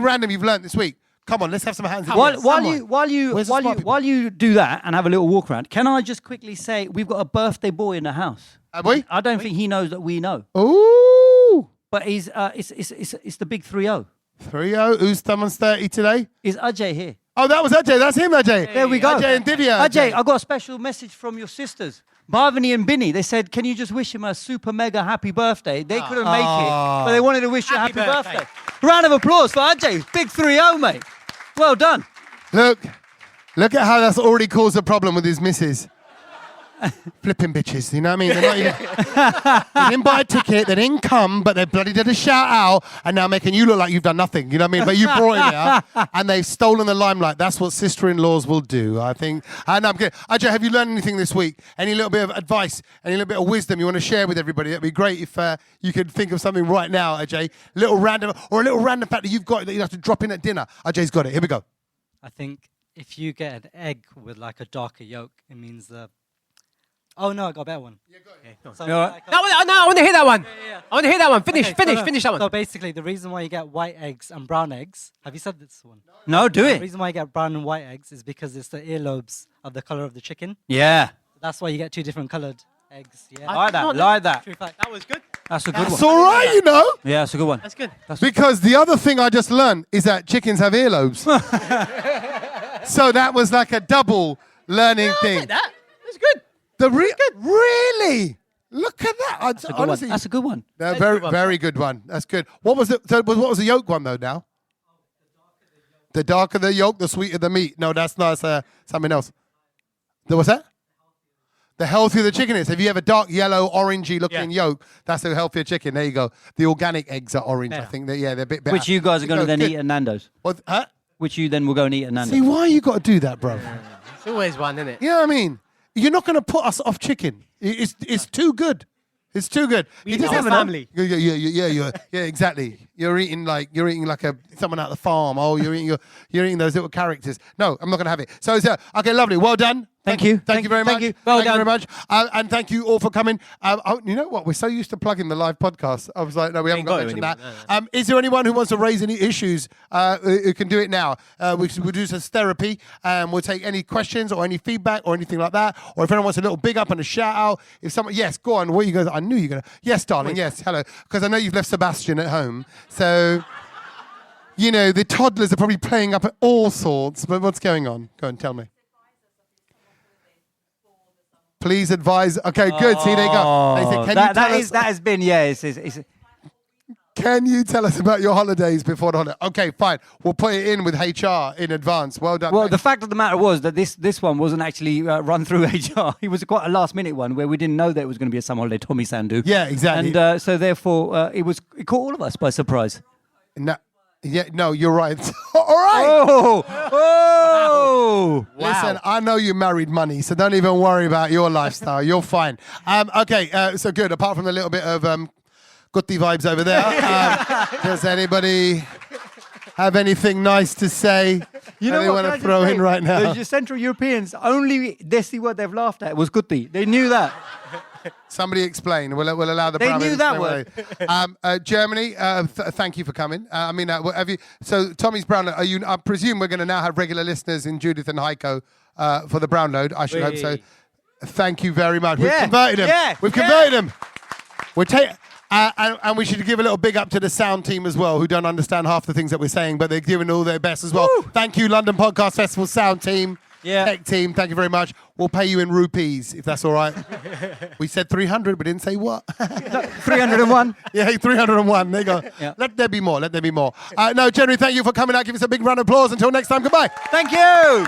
random you've learned this week, come on, let's have some hands. While you do that and have a little walk around, can I just quickly say we've got a birthday boy in the house? Have we? I don't think he knows that we know. Ooh. But he's it's the big 3-0. 3-0. Who's someone's 30 today? Is Ajay here? Oh, that was Ajay. That's him, Ajay. There we go. Ajay and Divya. Ajay, I got a special message from your sisters, Bhavani and Binny. They said, can you just wish him a super mega happy birthday? They couldn't make it, but they wanted to wish you a happy birthday. Round of applause for Ajay. Big 3-0, mate. Well done. Look at how that's already caused a problem with his missus. Flipping bitches, you know what I mean? They're not even, they didn't buy a ticket, they didn't come, but they bloody did a shout out, and now making you look like you've done nothing, you know what I mean? But you brought it here, and they've stolen the limelight. That's what sister-in-laws will do, I think. And I'm good. Ajay, have you learned anything this week? Any little bit of advice, any little bit of wisdom you want to share with everybody? That'd be great if you could think of something right now, Ajay. A little random fact that you've got that you have to drop in at dinner. Ajay's got it. Here we go. I think if you get an egg with like a darker yolk, it means the... Oh no, I got a better one. Yeah, go ahead. So, No, like, No, I want to hear that one. yeah. I want to hear that one. Finish that one. So basically, the reason why you get white eggs and brown eggs, have you said this one? No, do The it. reason why you get brown and white eggs is because it's the earlobes of the color of the chicken. Yeah. That's why you get two different colored eggs. Yeah. Like that. True fact. That was good. That's a good It's one. all right, you know. Yeah, that's a good one. That's good. Because the other thing I just learned is that chickens have earlobes. So that was like a double learning thing. That. That's good. Really? Look at that. That's a good Honestly, one. That's a good one. very good one. That's good. What was it? So what was the yolk one though? Now, the darker the yolk, the sweeter the meat. No, that's not something else. What's that? The healthier the chicken is. If you have a dark yellow, orangey looking yolk, that's a healthier chicken. There you go. The organic eggs are orange. I think they're a bit better. Which you guys are going to then good. eat at Nando's. What? Huh? Which you then will go and eat at Nando's. See, why you got to do that, bro? It's always one, isn't it? You know what I mean? You're not going to put us off chicken. It's too good. It's too good. We just have a family. Yeah, exactly. You're eating like someone out of the farm. Oh, you're eating those little characters. No, I'm not going to have it. So okay, lovely. Well done. Thank you. Thank you very much. Thank you. Well Thank you done. very much. And thank you all for coming. You know what? We're so used to plugging the live podcast. I was like, no, we haven't got to mention that. anymore. Is there anyone who wants to raise any issues who can do it now? We'll do some therapy. We'll take any questions or any feedback or anything like that. Or if anyone wants a little big up and a shout out. If someone, yes, go on. What are you guys? I knew you were going to. Yes, darling. Yes, hello. Because I know you've left Sebastian at home. So, you know, the toddlers are probably playing up at all sorts. But what's going on? Go and tell me. Please advise. Okay, good. See, there you go. They said, That has been, yeah. It's can you tell us about your holidays before the holiday? Okay, fine. We'll put it in with HR in advance. Well done. Well, the fact of the matter was that this one wasn't actually run through HR. It was quite a last minute one where we didn't know that it was going to be a summer holiday, Tommy Sandu. Yeah, exactly. And so therefore, it caught all of us by surprise. No, you're right. All right. Oh! Listen, I know you married money, so don't even worry about your lifestyle. You're fine. Okay, so good. Apart from the little bit of gutty vibes over there, does anybody have anything nice to say? You know they what want can to I throw just in say? right now? The Central Europeans, only this word they've laughed at was gutty. They knew that. Somebody explain. We'll allow the. They Brahmins knew that to word. Germany, thank you for coming. Have you? So Tommy's Brown. I presume we're going to now have regular listeners in Judith and Heiko for the Brown Load. I should hope so. Thank you very much. We've converted them. Yeah. We've converted them. And we should give a little big up to the sound team as well, who don't understand half the things that we're saying, but they're giving all their best as well. Woo. Thank you, London Podcast Festival sound team. Yeah. Tech team, thank you very much. We'll pay you in rupees, if that's all right. We said 300, but didn't say what. 301. Yeah, 301. There you go. Yeah. Let there be more. No, Jeremy, thank you for coming out. Give us a big round of applause. Until next time, goodbye. Thank you.